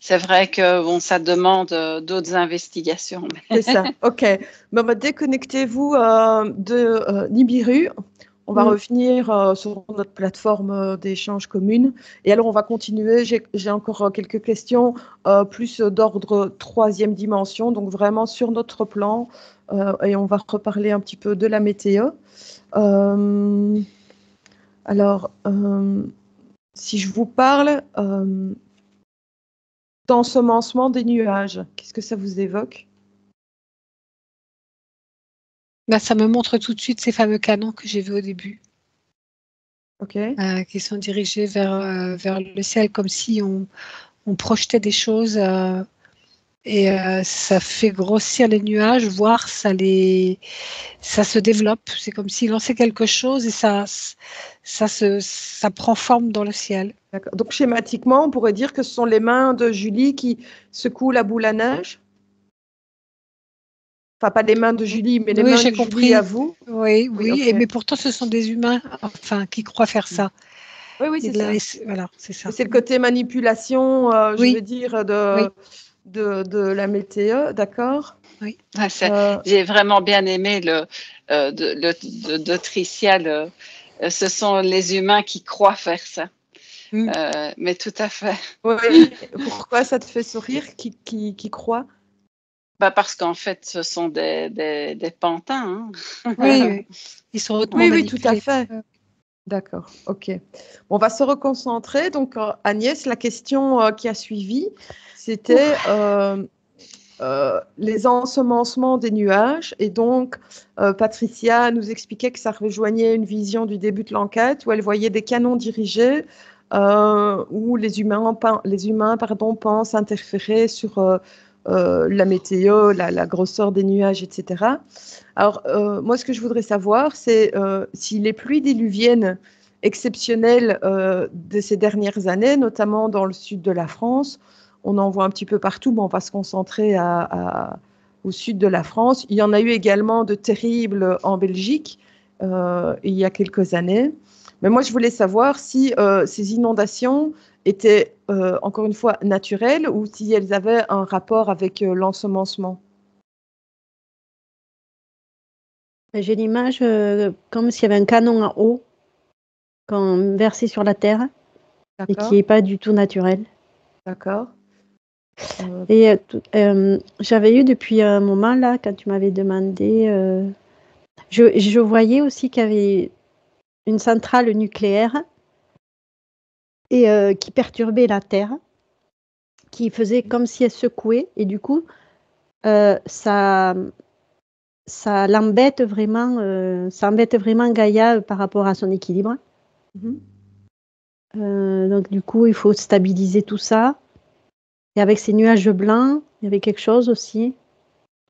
c'est vrai que bon, ça demande d'autres investigations. C'est ça, ok. Bon, déconnectez-vous de Nibiru. On va revenir sur notre plateforme d'échange commune. Et alors, on va continuer. J'ai encore quelques questions plus d'ordre troisième dimension, donc vraiment sur notre plan. Et on va reparler un petit peu de la météo. Alors, si je vous parle d'ensemencement des nuages, qu'est-ce que ça vous évoque? Ça me montre tout de suite ces fameux canons que j'ai vus au début. Ok. Qui sont dirigés vers le ciel, comme si on projetait des choses et ça fait grossir les nuages, voire ça se développe. C'est comme s'il lançait quelque chose et ça prend forme dans le ciel. D'accord. Donc schématiquement, on pourrait dire que ce sont les mains de Julie qui secouent la boule à neige. Enfin, pas les mains de Julie, mais les mains de Julie à vous. Oui, okay. mais pourtant ce sont des humains, qui croient faire ça. Oui, c'est ça. Voilà, c'est ça. C'est le côté manipulation, je veux dire, de la météo, d'accord? Oui. J'ai vraiment bien aimé de Tricia. Ce sont les humains qui croient faire ça. Mais tout à fait. Oui. Pourquoi ça te fait sourire, qui croient? Parce qu'en fait, ce sont des pantins. Hein. Oui. Ils sont hautement manipulés. Oui, tout à fait. D'accord, ok. On va se reconcentrer. Donc, Agnès, la question qui a suivi, c'était les ensemencements des nuages. Et donc, Patricia nous expliquait que ça rejoignait une vision du début de l'enquête où elle voyait des canons dirigés où les humains pensent interférer sur la météo, la grosseur des nuages, etc. Alors, moi, ce que je voudrais savoir, c'est si les pluies diluviennes exceptionnelles de ces dernières années, notamment dans le sud de la France, on en voit un petit peu partout, mais on va se concentrer au sud de la France. Il y en a eu également de terribles en Belgique il y a quelques années. Mais moi, je voulais savoir si ces inondations étaient, encore une fois, naturelles ou si elles avaient un rapport avec l'ensemencement. J'ai l'image comme s'il y avait un canon en haut versé sur la terre et qui n'est pas du tout naturel. D'accord. Et j'avais eu depuis un moment, là, quand tu m'avais demandé, je voyais aussi qu'il y avait une centrale nucléaire et qui perturbait la Terre, qui faisait comme si elle secouait, et du coup, ça embête vraiment Gaïa par rapport à son équilibre. Donc du coup, il faut stabiliser tout ça. Et avec ces nuages blancs, il y avait quelque chose aussi.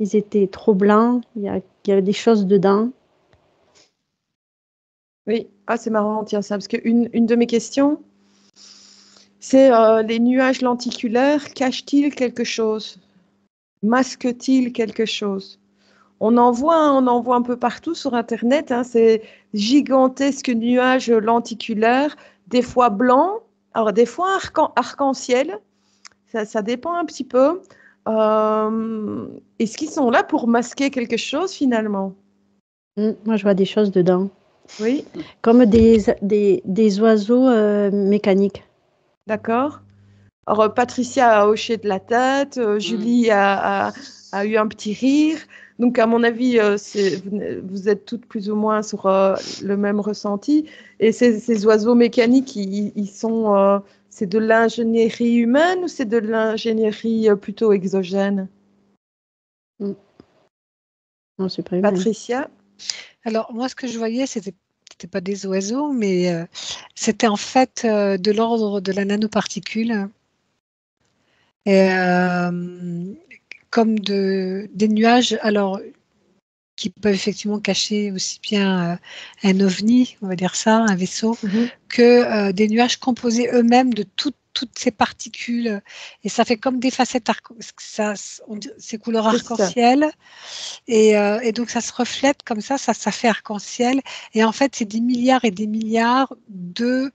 Ils étaient trop blancs, il y avait des choses dedans. Oui, c'est marrant, tiens, ça, parce qu'une de mes questions, c'est les nuages lenticulaires cachent-ils quelque chose? Masquent-ils quelque chose? On en voit un peu partout sur Internet, ces gigantesques nuages lenticulaires, des fois blancs, alors des fois arc-en-ciel, ça dépend un petit peu. Est-ce qu'ils sont là pour masquer quelque chose finalement? Moi, je vois des choses dedans. Oui. Comme des oiseaux mécaniques. D'accord. Alors, Patricia a hoché de la tête, Julie a eu un petit rire. Donc, à mon avis, vous êtes toutes plus ou moins sur le même ressenti. Et ces oiseaux mécaniques, ils sont, c'est de l'ingénierie humaine ou c'est de l'ingénierie plutôt exogène? Non, c'est pas humain. Patricia? Alors, moi, ce que je voyais, c'était pas des oiseaux, mais c'était en fait de l'ordre de la nanoparticule. Et, comme des nuages, alors qui peuvent effectivement cacher aussi bien un ovni, on va dire ça, un vaisseau, que des nuages composés eux-mêmes de toutes ces particules. Et ça fait comme des facettes, ces couleurs arc-en-ciel. Et donc ça se reflète comme ça fait arc-en-ciel. Et en fait, c'est des milliards et des milliards de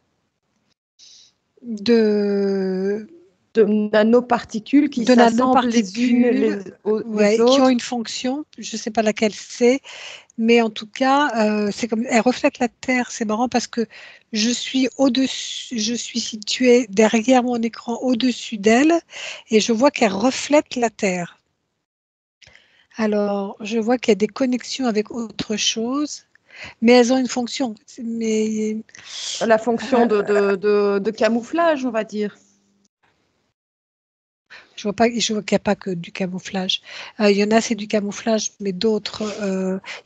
nanoparticules qui s'assemblent les unes les autres. Qui ont une fonction, je ne sais pas laquelle c'est, mais en tout cas, c'est comme elle reflète la Terre. C'est marrant parce que je suis située derrière mon écran au-dessus d'elle et je vois qu'elle reflète la Terre. Alors, je vois qu'il y a des connexions avec autre chose, mais elles ont une fonction. Mais la fonction de camouflage, on va dire. Je vois qu'il n'y a pas que du camouflage. Il y en a, c'est du camouflage, mais d'autres,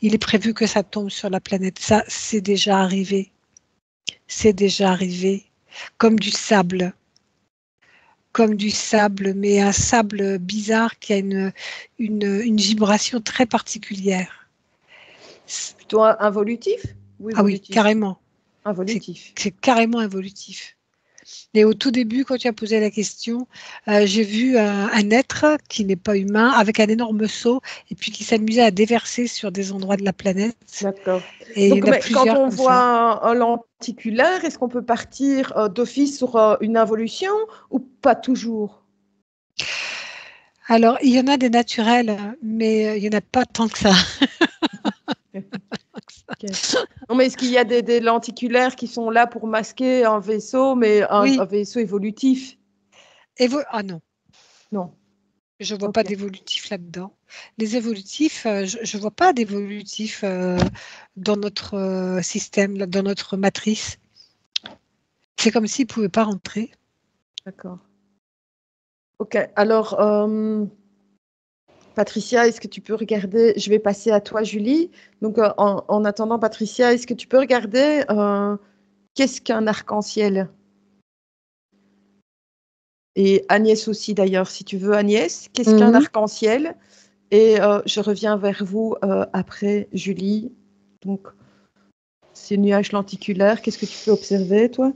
il est prévu que ça tombe sur la planète. Ça, c'est déjà arrivé. C'est déjà arrivé. Comme du sable. Comme du sable, mais un sable bizarre qui a une vibration très particulière. Plutôt involutif ou évolutif? Ah oui, carrément. Involutif. C'est carrément involutif. Et au tout début, quand tu as posé la question, j'ai vu un être qui n'est pas humain avec un énorme seau et puis qui s'amusait à déverser sur des endroits de la planète. D'accord. Et donc, quand on voit un lenticulaire, est-ce qu'on peut partir d'office sur une involution ou pas toujours? Alors, il y en a des naturels, mais il n'y en a pas tant que ça. Okay. Non, mais est-ce qu'il y a des lenticulaires qui sont là pour masquer un vaisseau, mais un vaisseau évolutif? Ah non. Non. Je ne vois pas d'évolutif là-dedans. Les évolutifs, je ne vois pas d'évolutif dans notre système, dans notre matrice. C'est comme s'ils ne pouvaient pas rentrer. D'accord. Ok, alors, Patricia, est-ce que tu peux regarder? Je vais passer à toi, Julie. Donc, en attendant, Patricia, est-ce que tu peux regarder qu'est-ce qu'un arc-en-ciel? Et Agnès aussi, d'ailleurs, si tu veux, Agnès, qu'est-ce qu'un arc-en-ciel? Et je reviens vers vous après, Julie. Donc, ces nuages lenticulaires, qu'est-ce que tu peux observer, toi?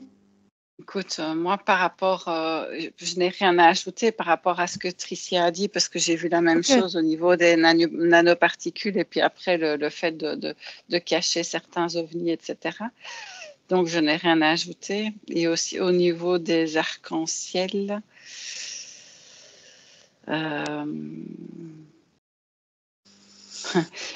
Écoute, moi, par rapport, je n'ai rien à ajouter par rapport à ce que Tricia a dit, parce que j'ai vu la même chose au niveau des nanoparticules et puis après le fait de cacher certains ovnis, etc. Donc, je n'ai rien à ajouter. Et aussi au niveau des arcs-en-ciel,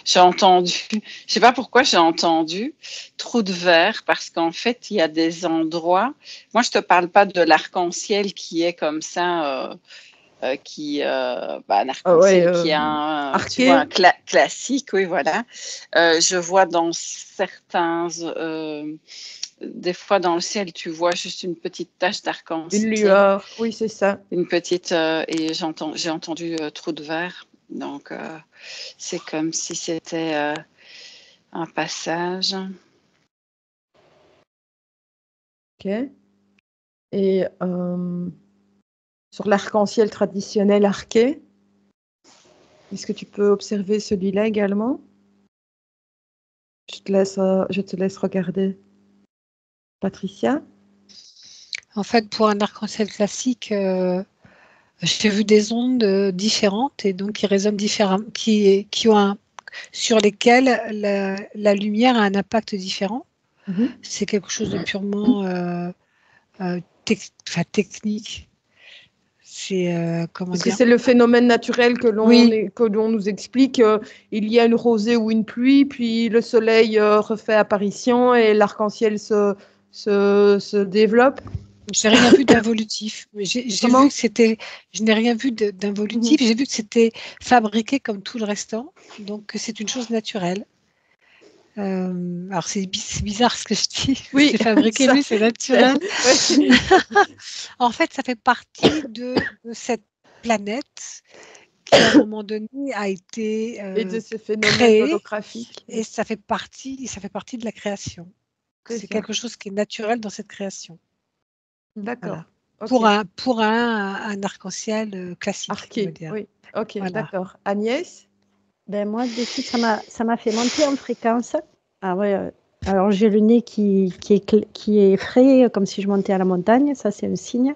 j'ai entendu, je ne sais pas pourquoi j'ai entendu trou de verre, parce qu'en fait, il y a des endroits, moi je ne te parle pas de l'arc-en-ciel qui est comme ça, un arc-en-ciel qui est un, tu vois, un classique, oui, voilà. Je vois dans certains, des fois dans le ciel, tu vois juste une petite tache d'arc-en-ciel. Une lueur, oui, c'est ça. Une petite, et j'ai entendu trou de verre. Donc, c'est comme si c'était un passage. Ok. Et sur l'arc-en-ciel traditionnel arqué, est-ce que tu peux observer celui-là également? Je te laisse regarder. Patricia? En fait, pour un arc-en-ciel classique, j'ai vu des ondes différentes et donc qui résonnent différemment, sur lesquelles la lumière a un impact différent. C'est quelque chose de purement technique. C'est Parce que c'est le phénomène naturel que l'on nous explique. Il y a une rosée ou une pluie, puis le soleil refait apparition et l'arc-en-ciel se développe. Je n'ai rien vu d'involutif. J'ai vu que c'était. Je n'ai rien vu d'involutif. J'ai vu que c'était fabriqué comme tout le restant, donc c'est une chose naturelle. Alors c'est bizarre ce que je dis. Oui, c'est fabriqué, lui, c'est naturel. En fait, ça fait partie de cette planète qui, à un moment donné, a été et de ces phénomènes créée, holographiques. et ça fait partie de la création. C'est quelque chose qui est naturel dans cette création. D'accord. Voilà. Okay. Pour un arc-en-ciel classique. Arqué, oui. Ok, voilà. D'accord. Agnès? Ben moi, de suite, ça m'a fait monter en fréquence. Ah ouais. Alors j'ai le nez qui est frais, comme si je montais à la montagne. Ça, c'est un signe.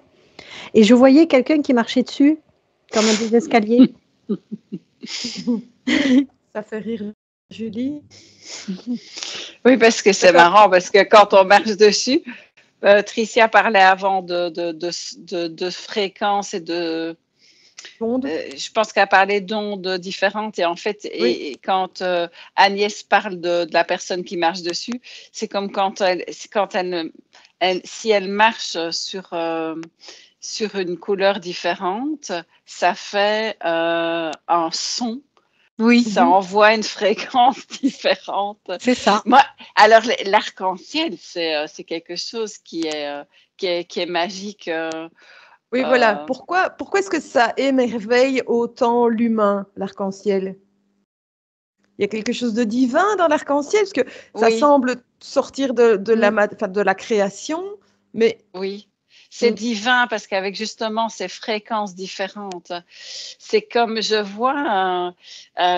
Et je voyais quelqu'un qui marchait dessus, comme des escaliers. Ça fait rire Julie. Oui, parce que c'est marrant, parce que quand on marche dessus, Tricia parlait avant de fréquences et de... je pense qu'elle parlait d'ondes différentes et en fait, et quand Agnès parle de la personne qui marche dessus, c'est comme si elle marche sur une couleur différente, ça fait un son. Oui. Ça envoie une fréquence différente. C'est ça. Moi, alors, l'arc-en-ciel, c'est quelque chose qui est magique. Oui, voilà. Pourquoi est-ce que ça émerveille autant l'humain, l'arc-en-ciel? Il y a quelque chose de divin dans l'arc-en-ciel, parce que ça semble sortir de la création, mais... Oui. C'est divin parce qu'avec justement ces fréquences différentes, c'est comme je vois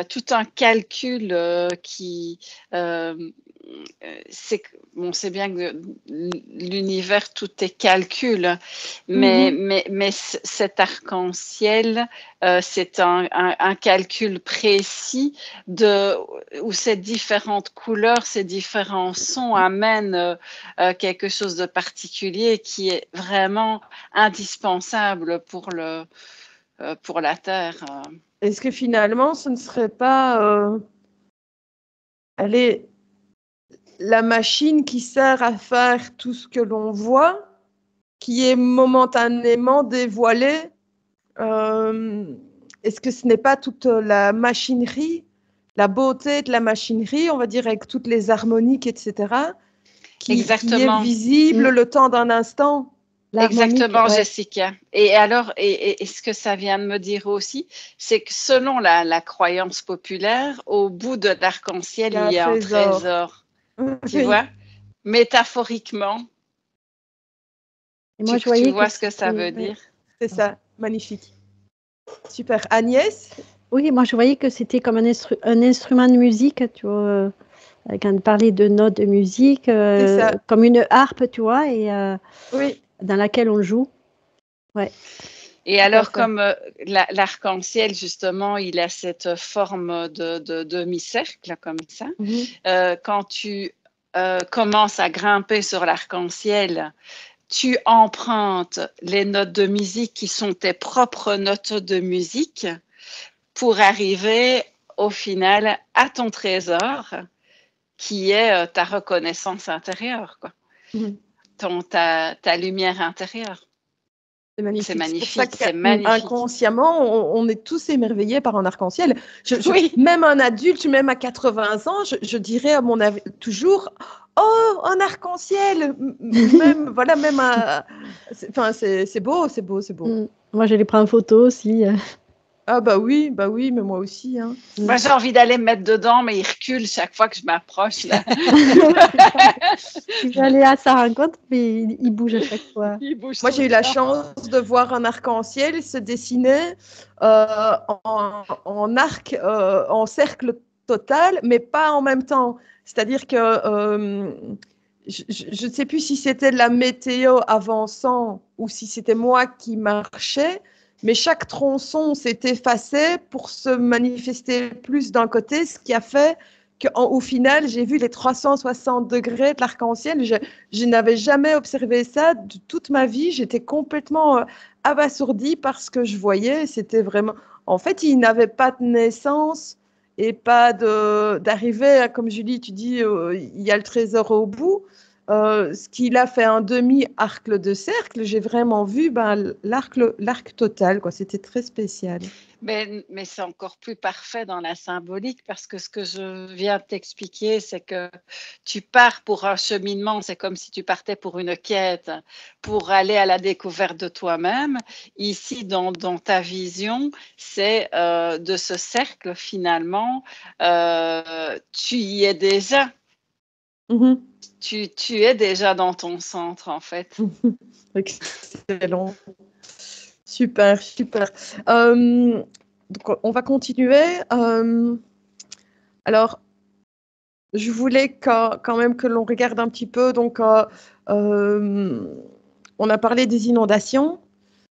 tout un calcul qui... c'est bien que l'univers, tout est calcul, mais cet arc-en-ciel, c'est un calcul précis où ces différentes couleurs, ces différents sons amènent quelque chose de particulier qui est vraiment indispensable pour la Terre. Est-ce que finalement, ce ne serait pas la machine qui sert à faire tout ce que l'on voit, qui est momentanément dévoilée? Est-ce que ce n'est pas toute la machinerie, la beauté de la machinerie, on va dire, avec toutes les harmoniques, etc., qui est visible le temps d'un instant? Exactement, Jessica. Et alors, et ce que ça vient de me dire aussi, c'est que selon la croyance populaire, au bout de l'arc-en-ciel, il y a un trésor. Tu vois? Métaphoriquement. Et moi, tu vois ce que ça veut dire? C'est ça, magnifique. Super. Agnès? Oui, moi, je voyais que c'était comme un instrument de musique, tu vois, quand on parlait de notes de musique, comme une harpe, tu vois, et dans laquelle on joue. Ouais. Et alors, comme l'arc-en-ciel, justement, il a cette forme de demi-cercle, comme ça. Quand tu commences à grimper sur l'arc-en-ciel, tu empruntes les notes de musique qui sont tes propres notes de musique pour arriver au final à ton trésor qui est ta reconnaissance intérieure, quoi. Ta lumière intérieure. C'est magnifique. C'est magnifique. C'est pour ça qu'inconsciemment, on est tous émerveillés par un arc-en-ciel. Même un adulte, même à 80 ans, je dirais à mon avis toujours, oh, un arc-en-ciel. Même, voilà, même c'est beau, c'est beau, c'est beau. Moi, je les prends en photo aussi. Ah bah oui, mais moi aussi. Hein. Moi, j'ai envie d'aller me mettre dedans, mais il recule chaque fois que je m'approche. Je vais aller à sa rencontre, mais il bouge à chaque fois. Moi, j'ai eu la chance de voir un arc-en-ciel se dessiner en arc, en cercle total, mais pas en même temps. C'est-à-dire que je ne sais plus si c'était la météo avançant ou si c'était moi qui marchais, mais chaque tronçon s'est effacé pour se manifester plus d'un côté, ce qui a fait qu'au final, j'ai vu les 360 degrés de l'arc-en-ciel. Je n'avais jamais observé ça de toute ma vie. J'étais complètement abasourdie par ce que je voyais. C'était vraiment... En fait, il n'avait pas de naissance et pas d'arrivée, comme Julie, tu dis, il y a le trésor au bout. ce qu'il a fait un demi-arc de cercle, j'ai vraiment vu l'arc total, quoi. C'était très spécial. Mais c'est encore plus parfait dans la symbolique parce que ce que je viens de t'expliquer, c'est que tu pars pour un cheminement, c'est comme si tu partais pour une quête, pour aller à la découverte de toi-même. Ici, dans ta vision, c'est de ce cercle finalement, tu y es déjà. Mm-hmm. Tu es déjà dans ton centre en fait. Excellent. Super, super. Donc on va continuer. Alors, je voulais quand même que l'on regarde un petit peu. Donc, on a parlé des inondations.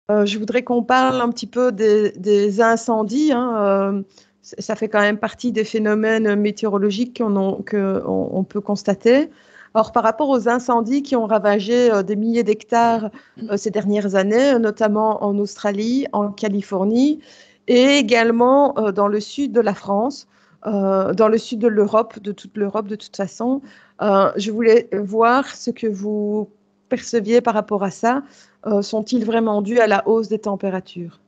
Je voudrais qu'on parle un petit peu des incendies. Hein. Ça fait quand même partie des phénomènes météorologiques qu'on peut constater. Alors, par rapport aux incendies qui ont ravagé des milliers d'hectares ces dernières années, notamment en Australie, en Californie et également dans le sud de la France, dans le sud de l'Europe, de toute l'Europe de toute façon, je voulais voir ce que vous perceviez par rapport à ça. Sont-ils vraiment dus à la hausse des températures?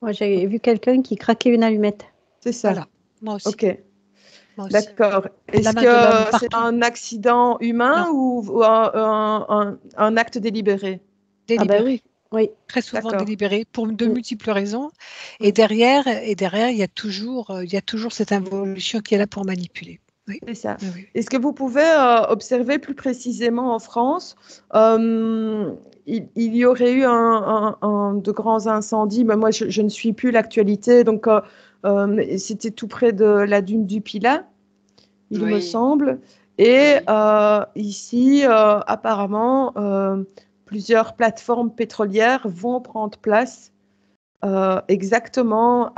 Moi, j'ai vu quelqu'un qui craquait une allumette. C'est ça. Voilà, moi aussi. Ok. D'accord. Est-ce que c'est un accident humain ou un acte délibéré? Délibéré. Ah ben oui. Très souvent délibéré pour de multiples raisons. Et derrière, il y a toujours cette involution qui est là pour manipuler. Oui. C'est ça. Oui. Est-ce que vous pouvez observer plus précisément en France, il y aurait eu de grands incendies, mais moi je ne suis plus l'actualité, donc c'était tout près de la dune du Pilat, il me semble. Et ici, apparemment, plusieurs plateformes pétrolières vont prendre place exactement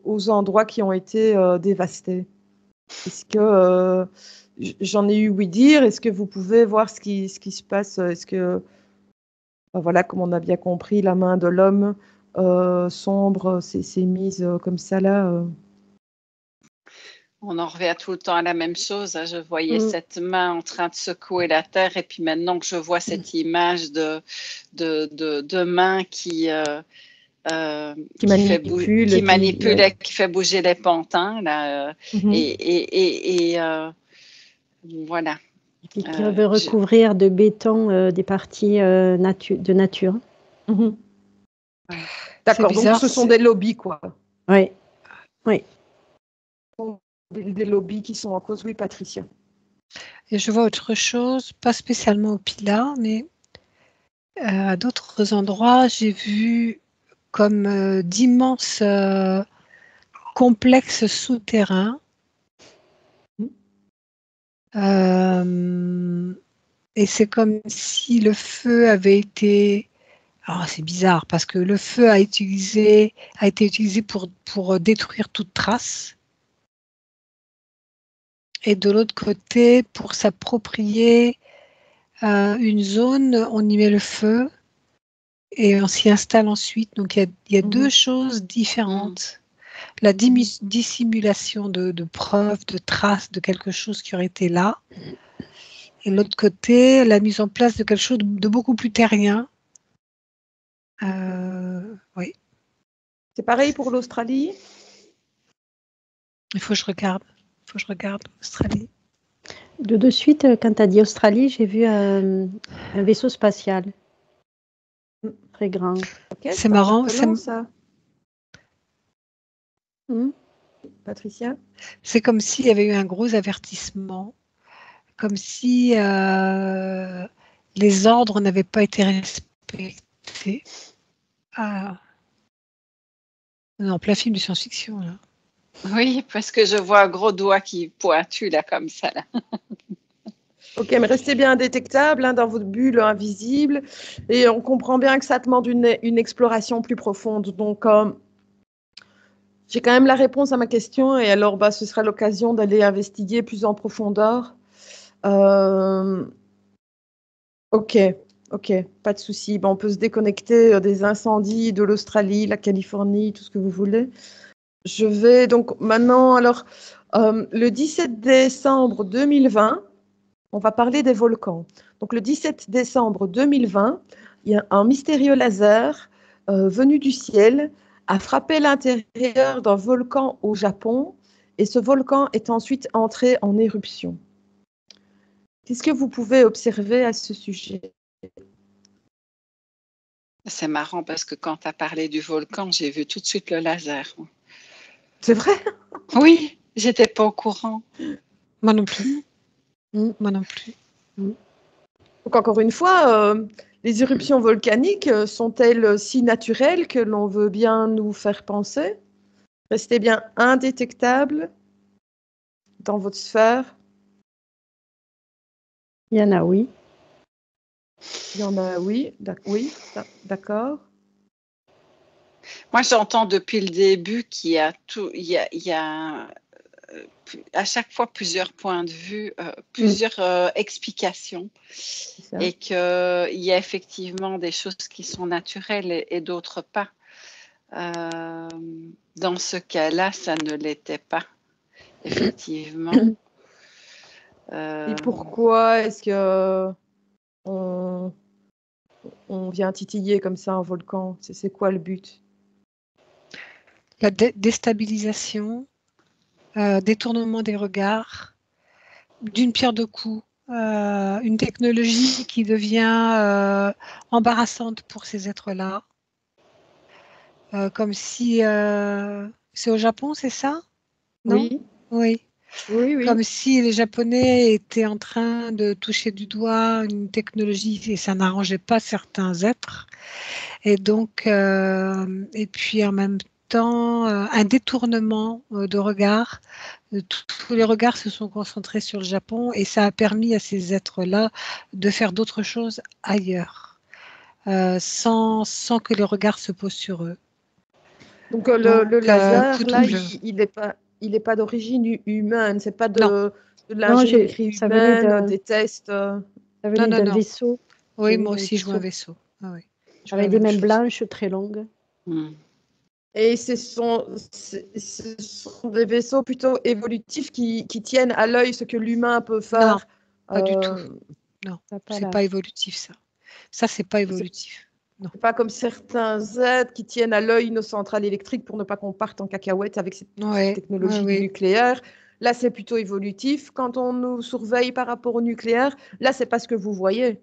aux endroits qui ont été dévastés. Est-ce que j'en ai eu ouï dire? Est-ce que vous pouvez voir ce qui se passe? Est-ce que, voilà, comme on a bien compris, la main de l'homme sombre s'est mise comme ça là? On en revient tout le temps à la même chose. Je voyais cette main en train de secouer la terre et puis maintenant que je vois cette image de main qui manipule et qui fait bouger les pantins là, et voilà. Et qui veut recouvrir de béton des parties de nature. D'accord, donc ce sont des lobbies, quoi. Oui. Des lobbies qui sont en cause, oui, Patricia. Et je vois autre chose, pas spécialement au Pilat, mais à d'autres endroits, j'ai vu comme d'immenses complexes souterrains. Et c'est comme si le feu avait été... Alors c'est bizarre parce que le feu a été utilisé pour détruire toute trace. Et de l'autre côté, pour s'approprier une zone, on y met le feu et on s'y installe ensuite. Donc il y a deux choses différentes. La dissimulation de preuves, de traces de quelque chose qui aurait été là. Et de l'autre côté, la mise en place de quelque chose de beaucoup plus terrien. Oui. C'est pareil pour l'Australie? Il faut que je regarde. Australie. De suite, quand tu as dit Australie, j'ai vu un vaisseau spatial. Très grand. Okay, c'est marrant. Ça. Patricia? C'est comme s'il y avait eu un gros avertissement. Comme si les ordres n'avaient pas été respectés. En plein film de science-fiction, là. Oui, parce que je vois un gros doigt qui pointue là comme ça. Là. Ok, mais restez bien indétectable dans votre bulle invisible et on comprend bien que ça demande une exploration plus profonde. Donc, j'ai quand même la réponse à ma question et alors ce sera l'occasion d'aller investiguer plus en profondeur. Ok, pas de souci. On peut se déconnecter des incendies de l'Australie, la Californie, tout ce que vous voulez. Je vais donc maintenant, alors, le 17 décembre 2020, on va parler des volcans. Donc le 17 décembre 2020, il y a un mystérieux laser venu du ciel a frappé l'intérieur d'un volcan au Japon et ce volcan est ensuite entré en éruption. Qu'est-ce que vous pouvez observer à ce sujet? C'est marrant parce que quand tu as parlé du volcan, j'ai vu tout de suite le laser. C'est vrai? Oui, j'étais pas au courant. Moi non plus. Moi non plus. Donc encore une fois, les éruptions volcaniques sont-elles si naturelles que l'on veut bien nous faire penser? Restez bien indétectables dans votre sphère. Il y en a, oui. Il y en a, oui, d'accord. Moi, j'entends depuis le début qu'il y a à chaque fois plusieurs points de vue, plusieurs explications, et qu'il y a effectivement des choses qui sont naturelles et d'autres pas. Dans ce cas-là, ça ne l'était pas, effectivement. Et pourquoi est-ce que on vient titiller comme ça un volcan? C'est quoi le but? La déstabilisation, détournement des regards, d'une pierre deux coups, une technologie qui devient embarrassante pour ces êtres-là. Comme si... c'est au Japon, c'est ça? Non? Oui. Oui. Comme si les Japonais étaient en train de toucher du doigt une technologie et ça n'arrangeait pas certains êtres. Et donc, et puis en même temps, un détournement de regard. Tous les regards se sont concentrés sur le Japon et ça a permis à ces êtres-là de faire d'autres choses ailleurs, sans que les regards se posent sur eux. Donc le laser, là, il n'est pas d'origine humaine, c'est pas de l'ingénierie humaine, des tests. Ça venait d'un vaisseau. Oui, moi aussi, je vois un vaisseau. Ah, oui. Avec des mains blanches très longues. Et ce sont des vaisseaux plutôt évolutifs qui tiennent à l'œil ce que l'humain peut faire. Non, pas du tout. Non, c'est pas évolutif, ça. Ça, c'est pas évolutif. Non. C'est pas comme certains aides qui tiennent à l'œil nos centrales électriques pour ne pas qu'on parte en cacahuète avec cette technologie du nucléaire. Là, c'est plutôt évolutif. Quand on nous surveille par rapport au nucléaire, là, c'est pas ce que vous voyez.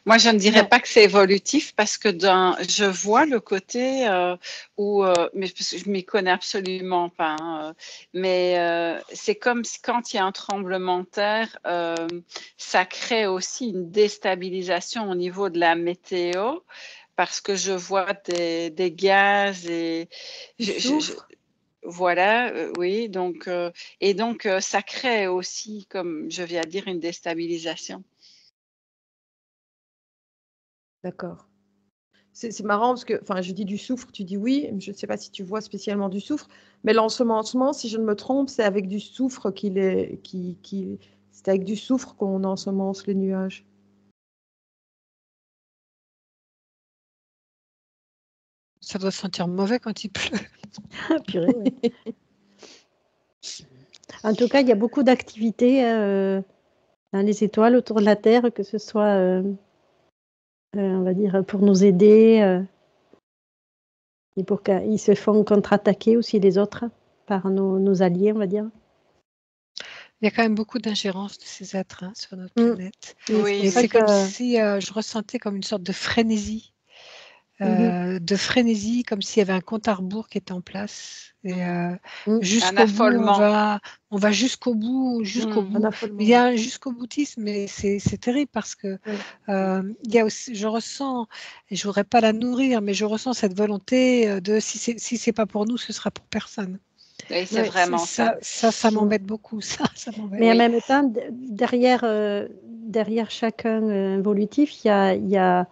Moi, je ne dirais pas que c'est évolutif parce que je vois le côté mais je m'y connais absolument pas. Mais c'est comme quand il y a un tremblement de terre, ça crée aussi une déstabilisation au niveau de la météo parce que je vois des gaz et voilà, oui. Donc ça crée aussi, comme je viens de dire, une déstabilisation. D'accord. C'est marrant parce que, enfin, je dis du soufre, tu dis oui, je ne sais pas si tu vois spécialement du soufre, mais l'ensemencement, si je ne me trompe, c'est avec du soufre c'est avec du soufre qu'on ensemence les nuages. Ça doit sentir mauvais quand il pleut. Purée, oui. En tout cas, il y a beaucoup d'activités dans les étoiles autour de la Terre, que ce soit, on va dire, pour nous aider et pour qu'ils se font contre-attaquer aussi les autres par nos alliés, on va dire. Il y a quand même beaucoup d'ingérence de ces êtres sur notre planète. Oui, et c'est comme si je ressentais comme une sorte de frénésie. Comme s'il y avait un compte à rebours qui était en place. Et jusqu'au bout, on va jusqu'au bout. Il y a un jusqu'au boutisme, mais c'est terrible parce que il y a aussi, je ressens, et je voudrais pas la nourrir, mais je ressens cette volonté de si c'est pas pour nous, ce sera pour personne. Oui, c'est vraiment ça. Ça m'embête beaucoup. Ça mais en même temps, derrière chacun évolutif, il y a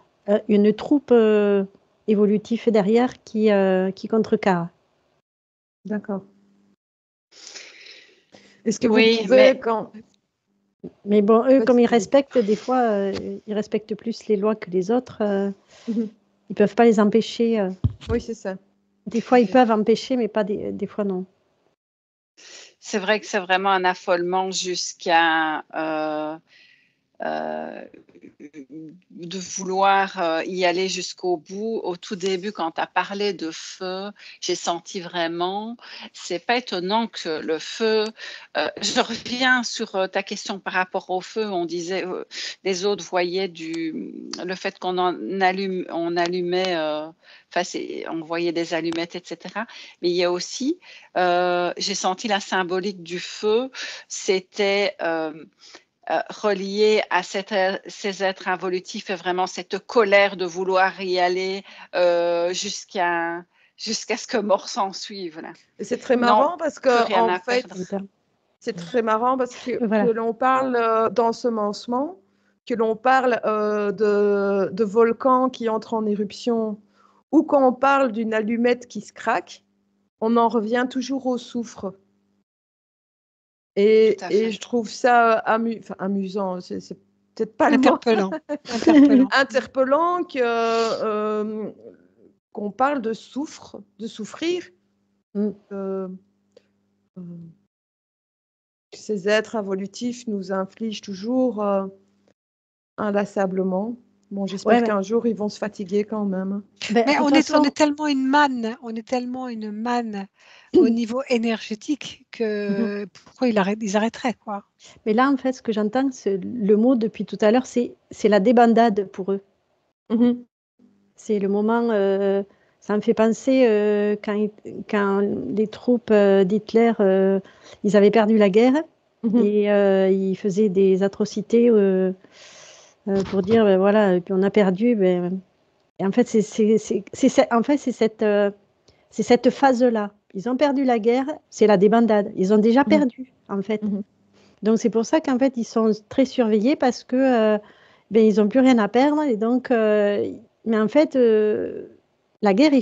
une troupe évolutif derrière qui contrecarre. D'accord. Est-ce que vous pouvez Mais bon, eux, comme ils respectent, des fois, ils respectent plus les lois que les autres. Ils peuvent pas les empêcher. Oui, c'est ça. Des fois, ils peuvent empêcher, mais pas des fois, non. C'est vrai que c'est vraiment un affolement jusqu'à de vouloir y aller jusqu'au bout. Au tout début, quand tu as parlé de feu, j'ai senti vraiment, c'est pas étonnant que le feu, je reviens sur ta question par rapport au feu, on disait, les autres voyaient le fait qu'on on allumait, on voyait des allumettes, etc. Mais il y a aussi, j'ai senti la symbolique du feu, c'était relié à ces êtres involutifs et vraiment cette colère de vouloir y aller jusqu'à ce que mort s'en suive. Là. Et c'est très marrant parce que en fait, c'est très marrant parce que l'on parle d'ensemencement, que l'on parle de volcans qui entrent en éruption, ou quand on parle d'une allumette qui se craque, on en revient toujours au soufre. Et je trouve ça amusant, c'est peut-être pas interpellant. Interpellant qu'on parle de de souffrir, que ces êtres involutifs nous infligent toujours inlassablement. Bon, j'espère qu'un jour ils vont se fatiguer quand même. Mais on est tellement une manne, au niveau énergétique que pourquoi ils arrêteraient quoi. Mais là, en fait, ce que j'entends, le mot depuis tout à l'heure, c'est la débandade pour eux. C'est le moment, ça me fait penser quand les troupes d'Hitler, ils avaient perdu la guerre et ils faisaient des atrocités pour dire, voilà, on a perdu. Et en fait, c'est cette phase-là. Ils ont perdu la guerre, c'est la débandade. Ils ont déjà perdu, en fait. Donc, c'est pour ça qu'en fait, ils sont très surveillés parce que ils n'ont plus rien à perdre. Et donc, mais en fait, la guerre,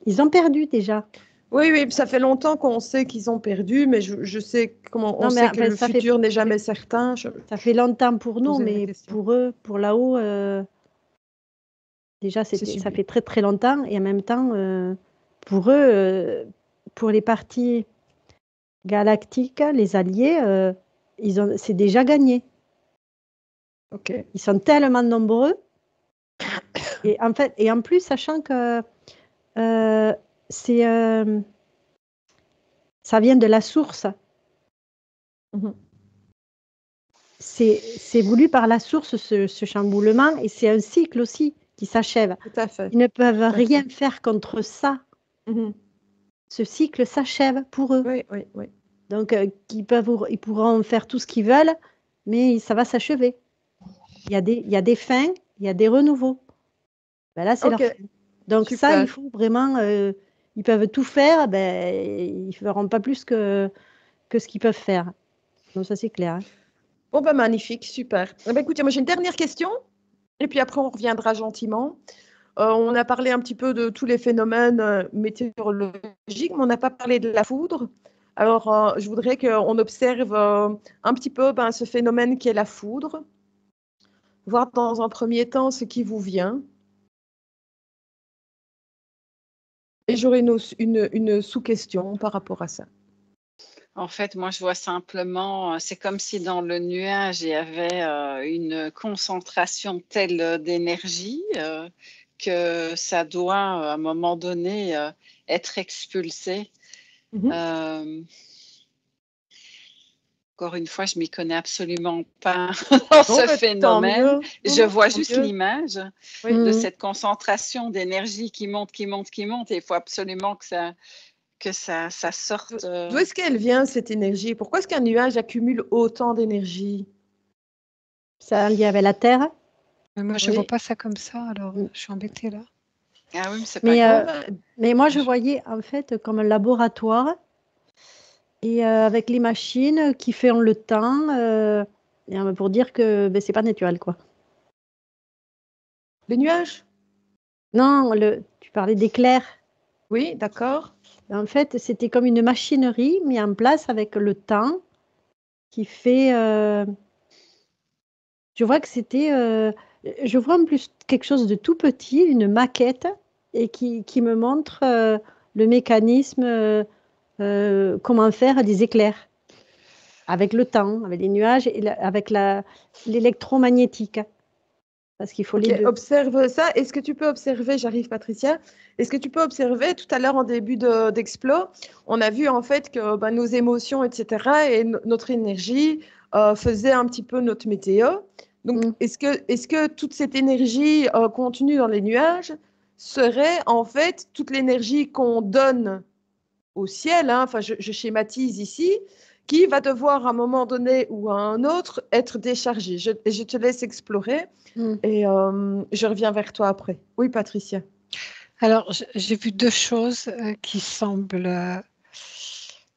ils ont perdu déjà. Oui, ça fait longtemps qu'on sait qu'ils ont perdu, mais je sais comment on sait que le futur n'est jamais certain. Ça fait longtemps pour nous, mais pour eux, pour là-haut, déjà, ça fait très très longtemps. Et en même temps, pour eux, pour les partis galactiques, les alliés, c'est déjà gagné. Ils sont tellement nombreux. Et en plus, sachant que ça vient de la source. C'est voulu par la source, ce chamboulement, et c'est un cycle aussi qui s'achève. Tout à fait. Ils ne peuvent rien faire contre ça. Ce cycle s'achève pour eux. Oui. Donc, ils pourront faire tout ce qu'ils veulent, mais ça va s'achever. Il y a des fins, il y a des renouveaux. Là, c'est leur fin. Donc, ça, il faut vraiment... ils peuvent tout faire, ils ne feront pas plus que ce qu'ils peuvent faire. Donc, ça, c'est clair. Bon, magnifique, super. Écoutez, moi, j'ai une dernière question, et puis après, on reviendra gentiment. On a parlé un petit peu de tous les phénomènes météorologiques, mais on n'a pas parlé de la foudre. Alors, je voudrais qu'on observe un petit peu ce phénomène qui est la foudre, voir dans un premier temps ce qui vous vient. Et j'aurai une sous-question par rapport à ça. En fait, moi, je vois simplement, c'est comme si dans le nuage, il y avait une concentration telle d'énergie que ça doit, à un moment donné, être expulsé. Encore une fois, je ne m'y connais absolument pas dans ce phénomène. Je vois juste l'image de cette concentration d'énergie qui monte. Et il faut absolument que ça sorte. D'où est-ce qu'elle vient, cette énergie? Pourquoi est-ce qu'un nuage accumule autant d'énergie? Ça a lié avec la Terre? Moi, je ne vois pas ça comme ça, alors je suis embêtée là. Ah oui, mais c'est pas grave. Mais moi, je voyais en fait comme un laboratoire et avec les machines qui font le temps pour dire que c'est pas naturel, quoi. Les nuages? Non, tu parlais d'éclairs. Oui, d'accord. En fait, c'était comme une machinerie mise en place avec le temps qui fait... Je vois que c'était... je vois en plus quelque chose de tout petit, une maquette, et qui me montre le mécanisme comment faire des éclairs avec le temps, avec les nuages et avec l'électromagnétique. Parce qu'il faut les deux. Observe ça. Est-ce que tu peux observer, j'arrive Patricia, est-ce que tu peux observer tout à l'heure en début d'Explo, on a vu en fait que nos émotions, etc., et notre énergie faisaient un petit peu notre météo. Donc, est-ce que toute cette énergie contenue dans les nuages serait en fait toute l'énergie qu'on donne au ciel, hein, enfin je schématise ici, qui va devoir à un moment donné ou à un autre être déchargée. Je te laisse explorer et je reviens vers toi après. Oui, Patricia. Alors, j'ai vu deux choses qui semblent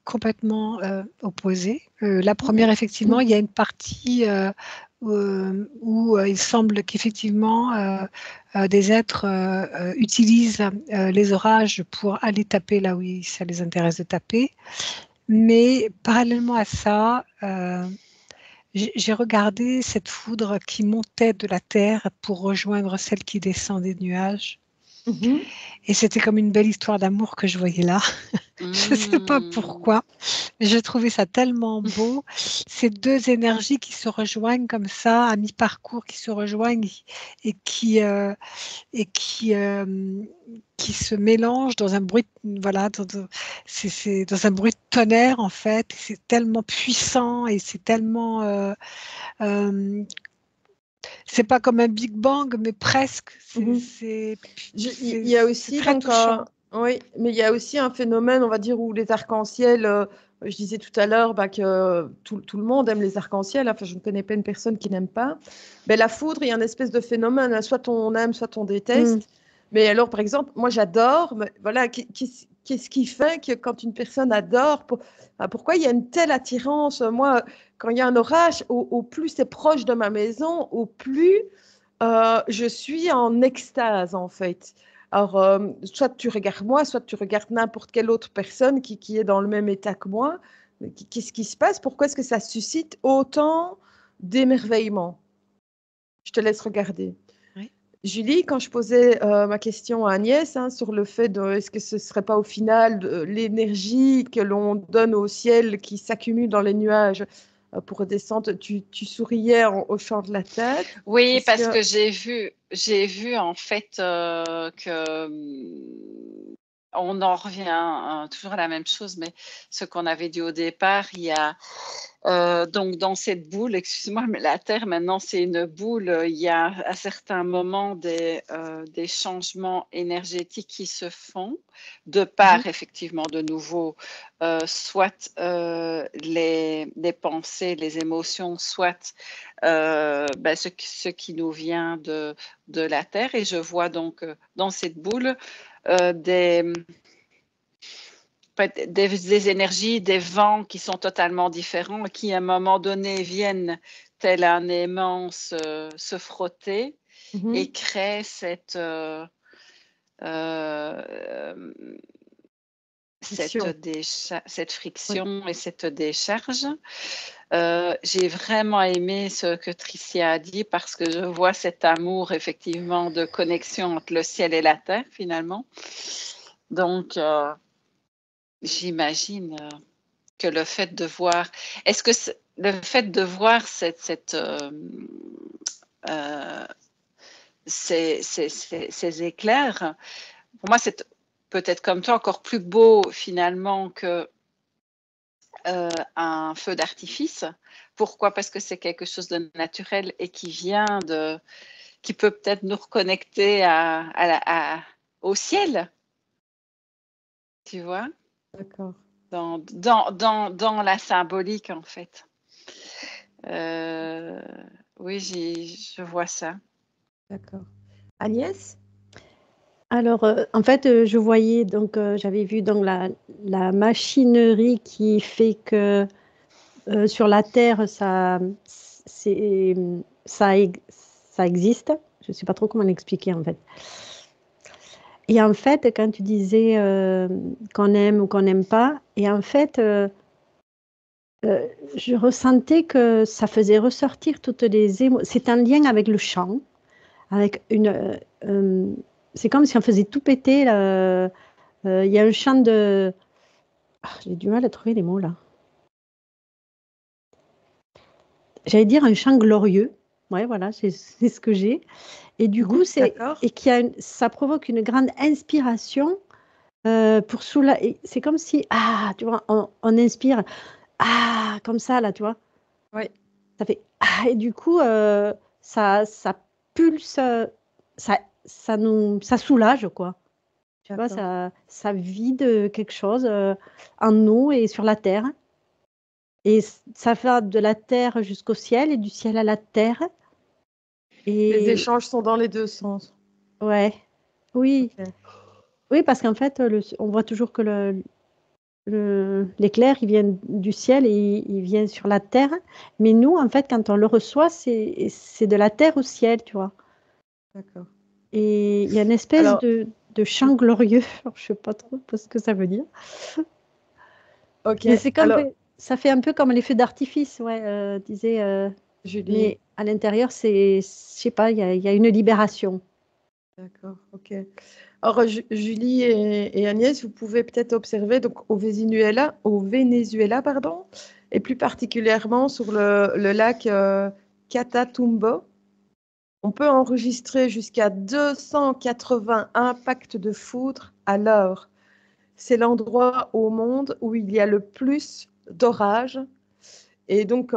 complètement opposées. La première, effectivement, il y a une partie où il semble qu'effectivement des êtres utilisent les orages pour aller taper là où ça les intéresse de taper. Mais parallèlement à ça, j'ai regardé cette foudre qui montait de la terre pour rejoindre celle qui descend des nuages. Et c'était comme une belle histoire d'amour que je voyais là. Je ne sais pas pourquoi, mais j'ai trouvé ça tellement beau. Ces deux énergies qui se rejoignent comme ça, à mi-parcours, qui se rejoignent et qui se mélangent dans un bruit, voilà, c'est dans un bruit de tonnerre en fait. C'est tellement puissant et c'est tellement c'est pas comme un Big Bang, mais presque. Il y a aussi très touchant. Oui, mais il y a aussi un phénomène, on va dire, où les arcs-en-ciel, je disais tout à l'heure que tout le monde aime les arcs-en-ciel, enfin je ne connais pas une personne qui n'aime pas. Mais la foudre, il y a une espèce de phénomène, soit on aime, soit on déteste. Mais alors, par exemple, moi j'adore, mais voilà, qu'est-ce qui fait que quand une personne adore, pourquoi il y a une telle attirance? Moi, quand il y a un orage, au plus c'est proche de ma maison, au plus je suis en extase en fait. Alors, soit tu regardes moi, soit tu regardes n'importe quelle autre personne qui est dans le même état que moi. Qu'est-ce qui se passe? Pourquoi est-ce que ça suscite autant d'émerveillement? Je te laisse regarder. Oui. Julie, quand je posais ma question à Agnès sur le fait de est-ce que ce ne serait pas au final l'énergie que l'on donne au ciel qui s'accumule dans les nuages pour redescendre, tu souriais en hochant de la tête. Oui, parce que j'ai vu en fait que on en revient toujours à la même chose, mais ce qu'on avait dit au départ, il y a donc dans cette boule, excuse-moi, mais la Terre maintenant c'est une boule, il y a à certains moments des changements énergétiques qui se font de par effectivement de nouveau soit les pensées, les émotions, soit ce qui nous vient de la Terre. Et je vois donc dans cette boule des énergies, des vents qui sont totalement différents et qui, à un moment donné, viennent, tel un aimant, se frotter et créent cette friction et cette décharge. J'ai vraiment aimé ce que Tricia a dit parce que je vois cet amour, effectivement, de connexion entre le ciel et la terre, finalement. Donc, j'imagine que le fait de voir, le fait de voir ces éclairs, pour moi, c'est peut-être comme toi encore plus beau finalement que un feu d'artifice. Pourquoi? Parce que c'est quelque chose de naturel et qui peut peut-être nous reconnecter au ciel. Tu vois? D'accord. Dans la symbolique, en fait. Oui, je vois ça. D'accord. Agnès? Alors, en fait, je voyais, donc, j'avais vu donc, la machinerie qui fait que sur la Terre, ça existe. Je ne sais pas trop comment l'expliquer, en fait. Et en fait, quand tu disais qu'on aime ou qu'on n'aime pas, et en fait, je ressentais que ça faisait ressortir toutes les émotions. C'est un lien avec le chant, avec c'est comme si on faisait tout péter. Il y a un chant j'ai du mal à trouver les mots là. J'allais dire un chant glorieux. Ouais, voilà, c'est ce que j'ai. Et du coup, ça provoque une grande inspiration pour soulager. C'est comme si, tu vois, on inspire, comme ça, là, tu vois. Oui. Ça fait, et du coup, ça pulse, ça soulage, quoi. Tu vois, ça vide quelque chose en nous et sur la terre. Et ça va de la terre jusqu'au ciel et du ciel à la terre. Et les échanges sont dans les deux sens. Ouais, oui. Okay. Oui, parce qu'en fait, on voit toujours que l'éclair, il vient du ciel et il vient sur la terre. Mais nous, en fait, quand on le reçoit, c'est de la terre au ciel, tu vois. D'accord. Et il y a une espèce de chant glorieux. Alors, je ne sais pas trop ce que ça veut dire. Ok. Mais ça fait un peu comme les feux d'artifice, ouais, disait Julie. Mais à l'intérieur, je sais pas, il y a une libération. D'accord, ok. Alors, Julie et Agnès, vous pouvez peut-être observer donc, au Venezuela, pardon, et plus particulièrement sur le lac Catatumbo, on peut enregistrer jusqu'à 280 impacts de foudre à l'heure. C'est l'endroit au monde où il y a le plus d'orages. Et donc,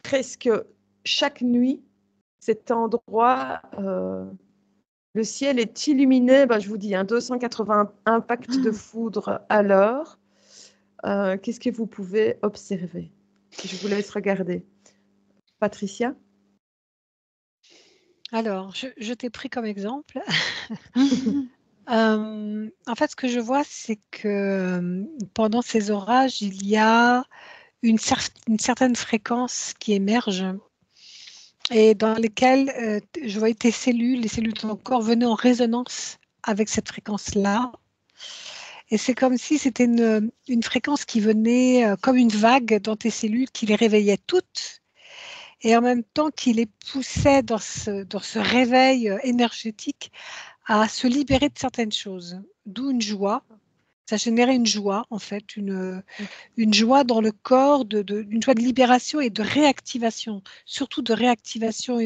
presque chaque nuit, cet endroit, le ciel est illuminé, je vous dis, 280 impacts de foudre à l'heure. Qu'est-ce que vous pouvez observer? Je vous laisse regarder. Patricia? Alors, je t'ai pris comme exemple. En fait, ce que je vois, c'est que pendant ces orages, il y a une certaine fréquence qui émerge et dans lesquelles je voyais les cellules de ton corps venaient en résonance avec cette fréquence-là. Et c'est comme si c'était une fréquence qui venait comme une vague dans tes cellules, qui les réveillait toutes et en même temps qui les poussait dans ce réveil énergétique à se libérer de certaines choses, d'où une joie. Ça générait une joie, en fait, une joie dans le corps, une joie de libération et de réactivation, surtout de réactivation,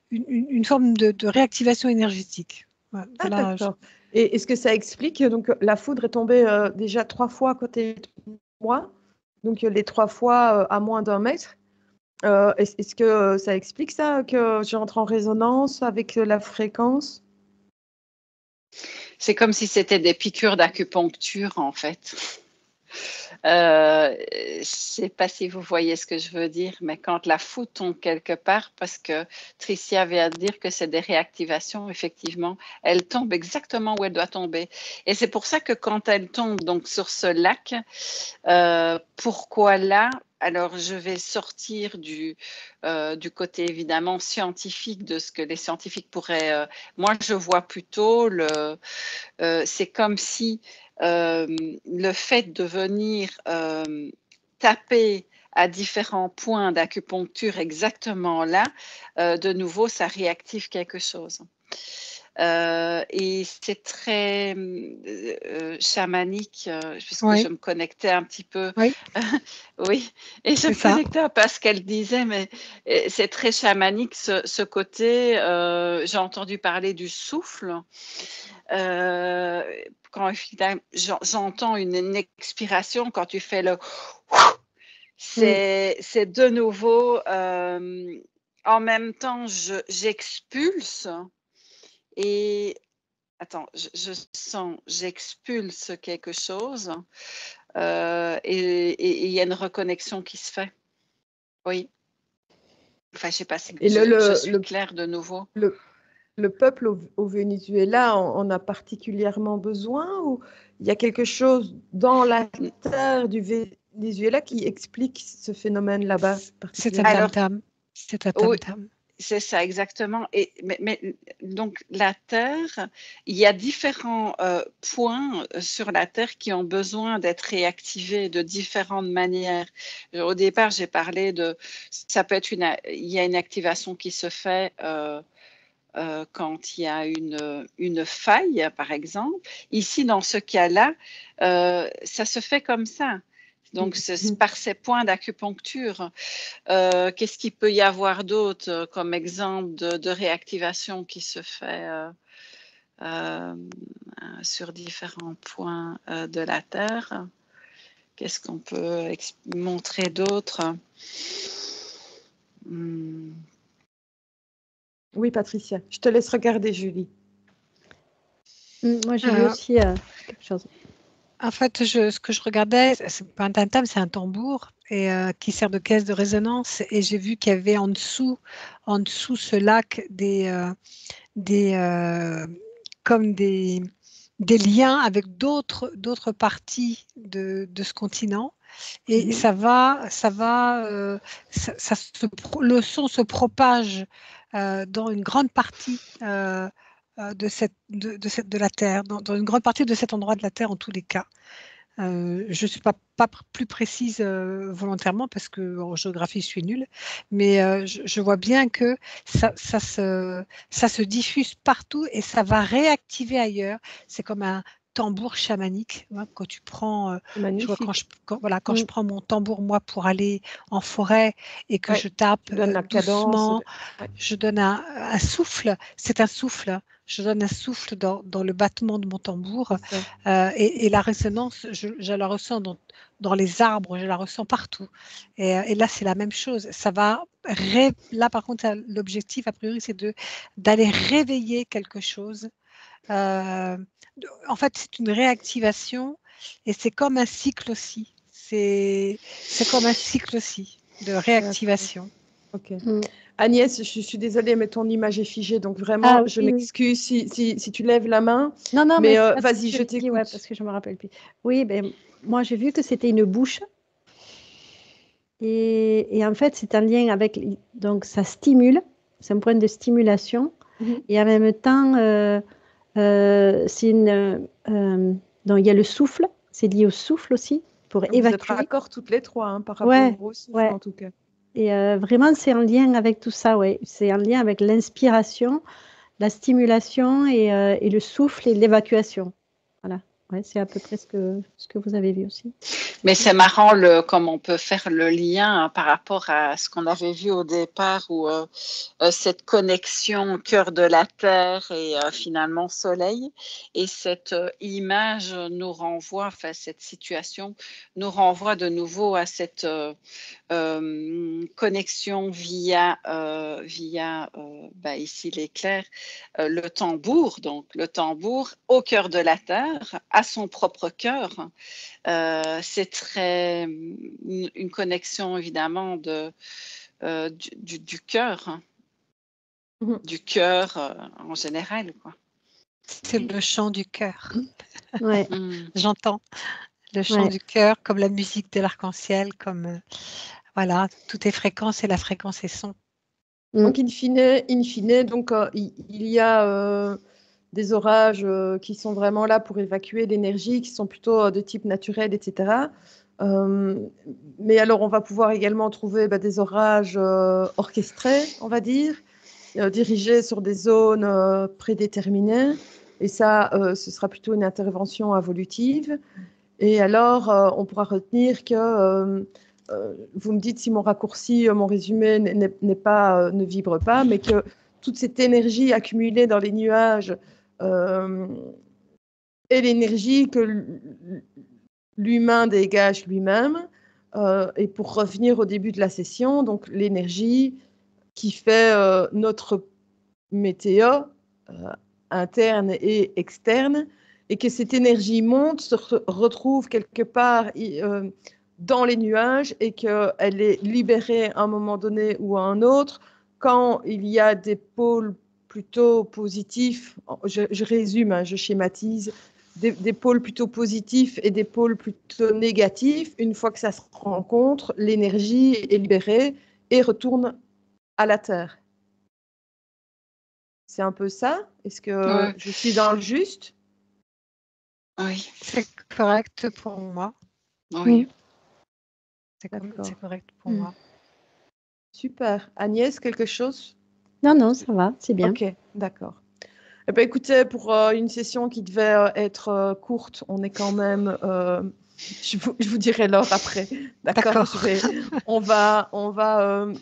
une forme de réactivation énergétique. Voilà, D'accord. Et est-ce que ça explique, donc la foudre est tombée déjà 3 fois à côté de moi, donc les 3 fois à moins d'1 mètre. Est-ce que ça explique ça, que j'entre en résonance avec la fréquence? C'est comme si c'était des piqûres d'acupuncture, en fait. Je ne sais pas si vous voyez ce que je veux dire, mais quand la foudre tombe quelque part, parce que Tricia vient de dire que c'est des réactivations, effectivement, elle tombe exactement où elle doit tomber. Et c'est pour ça que quand elle tombe donc sur ce lac, pourquoi là? Alors, je vais sortir du côté évidemment scientifique de ce que les scientifiques pourraient. Moi, je vois plutôt c'est comme si le fait de venir taper à différents points d'acupuncture exactement là, de nouveau, ça réactive quelque chose. Et c'est très chamanique, puisque je me connectais un petit peu. Oui. Oui, et je me connectais à pas ce qu'elle disait, mais c'est très chamanique ce côté. J'ai entendu parler du souffle. Quand j'entends une expiration, quand tu fais le c'est de nouveau en même temps j'expulse et attends, j'expulse quelque chose et il y a une reconnexion qui se fait. Oui. Enfin, je sais pas si je suis claire de nouveau. Le peuple au Venezuela en a particulièrement besoin, ou il y a quelque chose dans la terre du Venezuela qui explique ce phénomène là-bas? C'est un tam-tam. C'est un tam-tam. C'est ça, exactement. Mais donc, la Terre, il y a différents points sur la Terre qui ont besoin d'être réactivés de différentes manières. Au départ, j'ai parlé de, ça peut être il y a une activation qui se fait quand il y a une faille, par exemple. Ici, dans ce cas-là, ça se fait comme ça. Donc, c'est par ces points d'acupuncture. Qu'est-ce qu'il peut y avoir d'autre comme exemple de réactivation qui se fait sur différents points de la Terre? Qu'est-ce qu'on peut montrer d'autre? Oui, Patricia, je te laisse regarder, Julie. Moi, j'ai vu aussi quelque chose. En fait, ce que je regardais, c'est pas un tam-tam, c'est un tambour et qui sert de caisse de résonance. Et j'ai vu qu'il y avait en dessous ce lac comme des liens avec d'autres parties de ce continent. Et le son se propage dans une grande partie de la Terre, dans une grande partie de cet endroit de la Terre en tous les cas. Je ne suis pas plus précise volontairement parce que en géographie je suis nulle, mais je vois bien que ça se diffuse partout et ça va réactiver ailleurs. C'est comme un tambour chamanique. Hein, quand tu prends, je vois quand je prends mon tambour moi pour aller en forêt et que je tape doucement, je donne un souffle. C'est un souffle. Je donne un souffle dans le battement de mon tambour et la résonance, je la ressens dans les arbres, je la ressens partout. Et là, c'est la même chose. Ça va là, par contre, l'objectif, a priori, c'est d'aller réveiller quelque chose. En fait, c'est une réactivation et c'est comme un cycle aussi. C'est comme un cycle aussi de réactivation. Ok. Agnès, je suis désolée, mais ton image est figée, donc vraiment, je m'excuse si tu lèves la main. Non, mais vas-y, je t'écoute. Ouais, parce que je me rappelle plus. Oui, ben, moi j'ai vu que c'était une bouche. Et en fait, c'est un lien avec. Donc, ça stimule, c'est un point de stimulation. Et en même temps, c'est une. Donc, il y a le souffle, c'est lié au souffle aussi, pour évacuer. Vous êtes raccord toutes les trois, hein, par rapport au souffle en tout cas. Et vraiment, c'est en lien avec tout ça, ouais. C'est en lien avec l'inspiration, la stimulation et le souffle et l'évacuation. Voilà. Ouais, c'est à peu près ce que vous avez vu aussi. Mais c'est marrant comme on peut faire le lien par rapport à ce qu'on avait vu au départ où cette connexion au cœur de la Terre et finalement Soleil. Et cette image nous renvoie, enfin cette situation nous renvoie de nouveau à cette connexion via ici l'éclair, le tambour, donc le tambour au cœur de la Terre, à son propre cœur. C'est une connexion évidemment du cœur, du cœur en général, quoi. C'est le chant du cœur. Ouais. J'entends le chant du cœur, comme la musique de l'arc-en-ciel, comme voilà, tout est fréquence et la fréquence est son. Donc, in fine, donc, il y a des orages qui sont vraiment là pour évacuer l'énergie, qui sont plutôt de type naturel, etc. Mais alors, on va pouvoir également trouver des orages orchestrés, on va dire, dirigés sur des zones prédéterminées. Et ça, ce sera plutôt une intervention involutive. Et alors, on pourra retenir que vous me dites si mon raccourci, mon résumé ne vibre pas, mais que toute cette énergie accumulée dans les nuages est l'énergie que l'humain dégage lui-même. Et pour revenir au début de la session, donc l'énergie qui fait notre météo interne et externe, et que cette énergie monte, se retrouve quelque part dans les nuages et qu'elle est libérée à un moment donné ou à un autre quand il y a des pôles plutôt positifs, je résume, hein, je schématise, des pôles plutôt positifs et des pôles plutôt négatifs. Une fois que ça se rencontre, l'énergie est libérée et retourne à la Terre. C'est un peu ça? Est-ce que je suis dans le juste? Oui, c'est correct pour moi. Oui. C'est correct pour moi. Super. Agnès, quelque chose? Non, ça va, c'est bien. Ok, D'accord. Eh ben, écoutez, pour une session qui devait être courte, on est quand même... je vous dirai l'heure après. D'accord. On va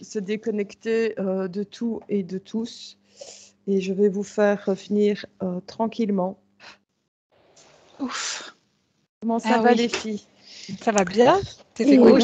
se déconnecter de tout et de tous. Et je vais vous faire finir tranquillement. Ouf. Comment ça va, les filles? Ça va bien? Et Oui.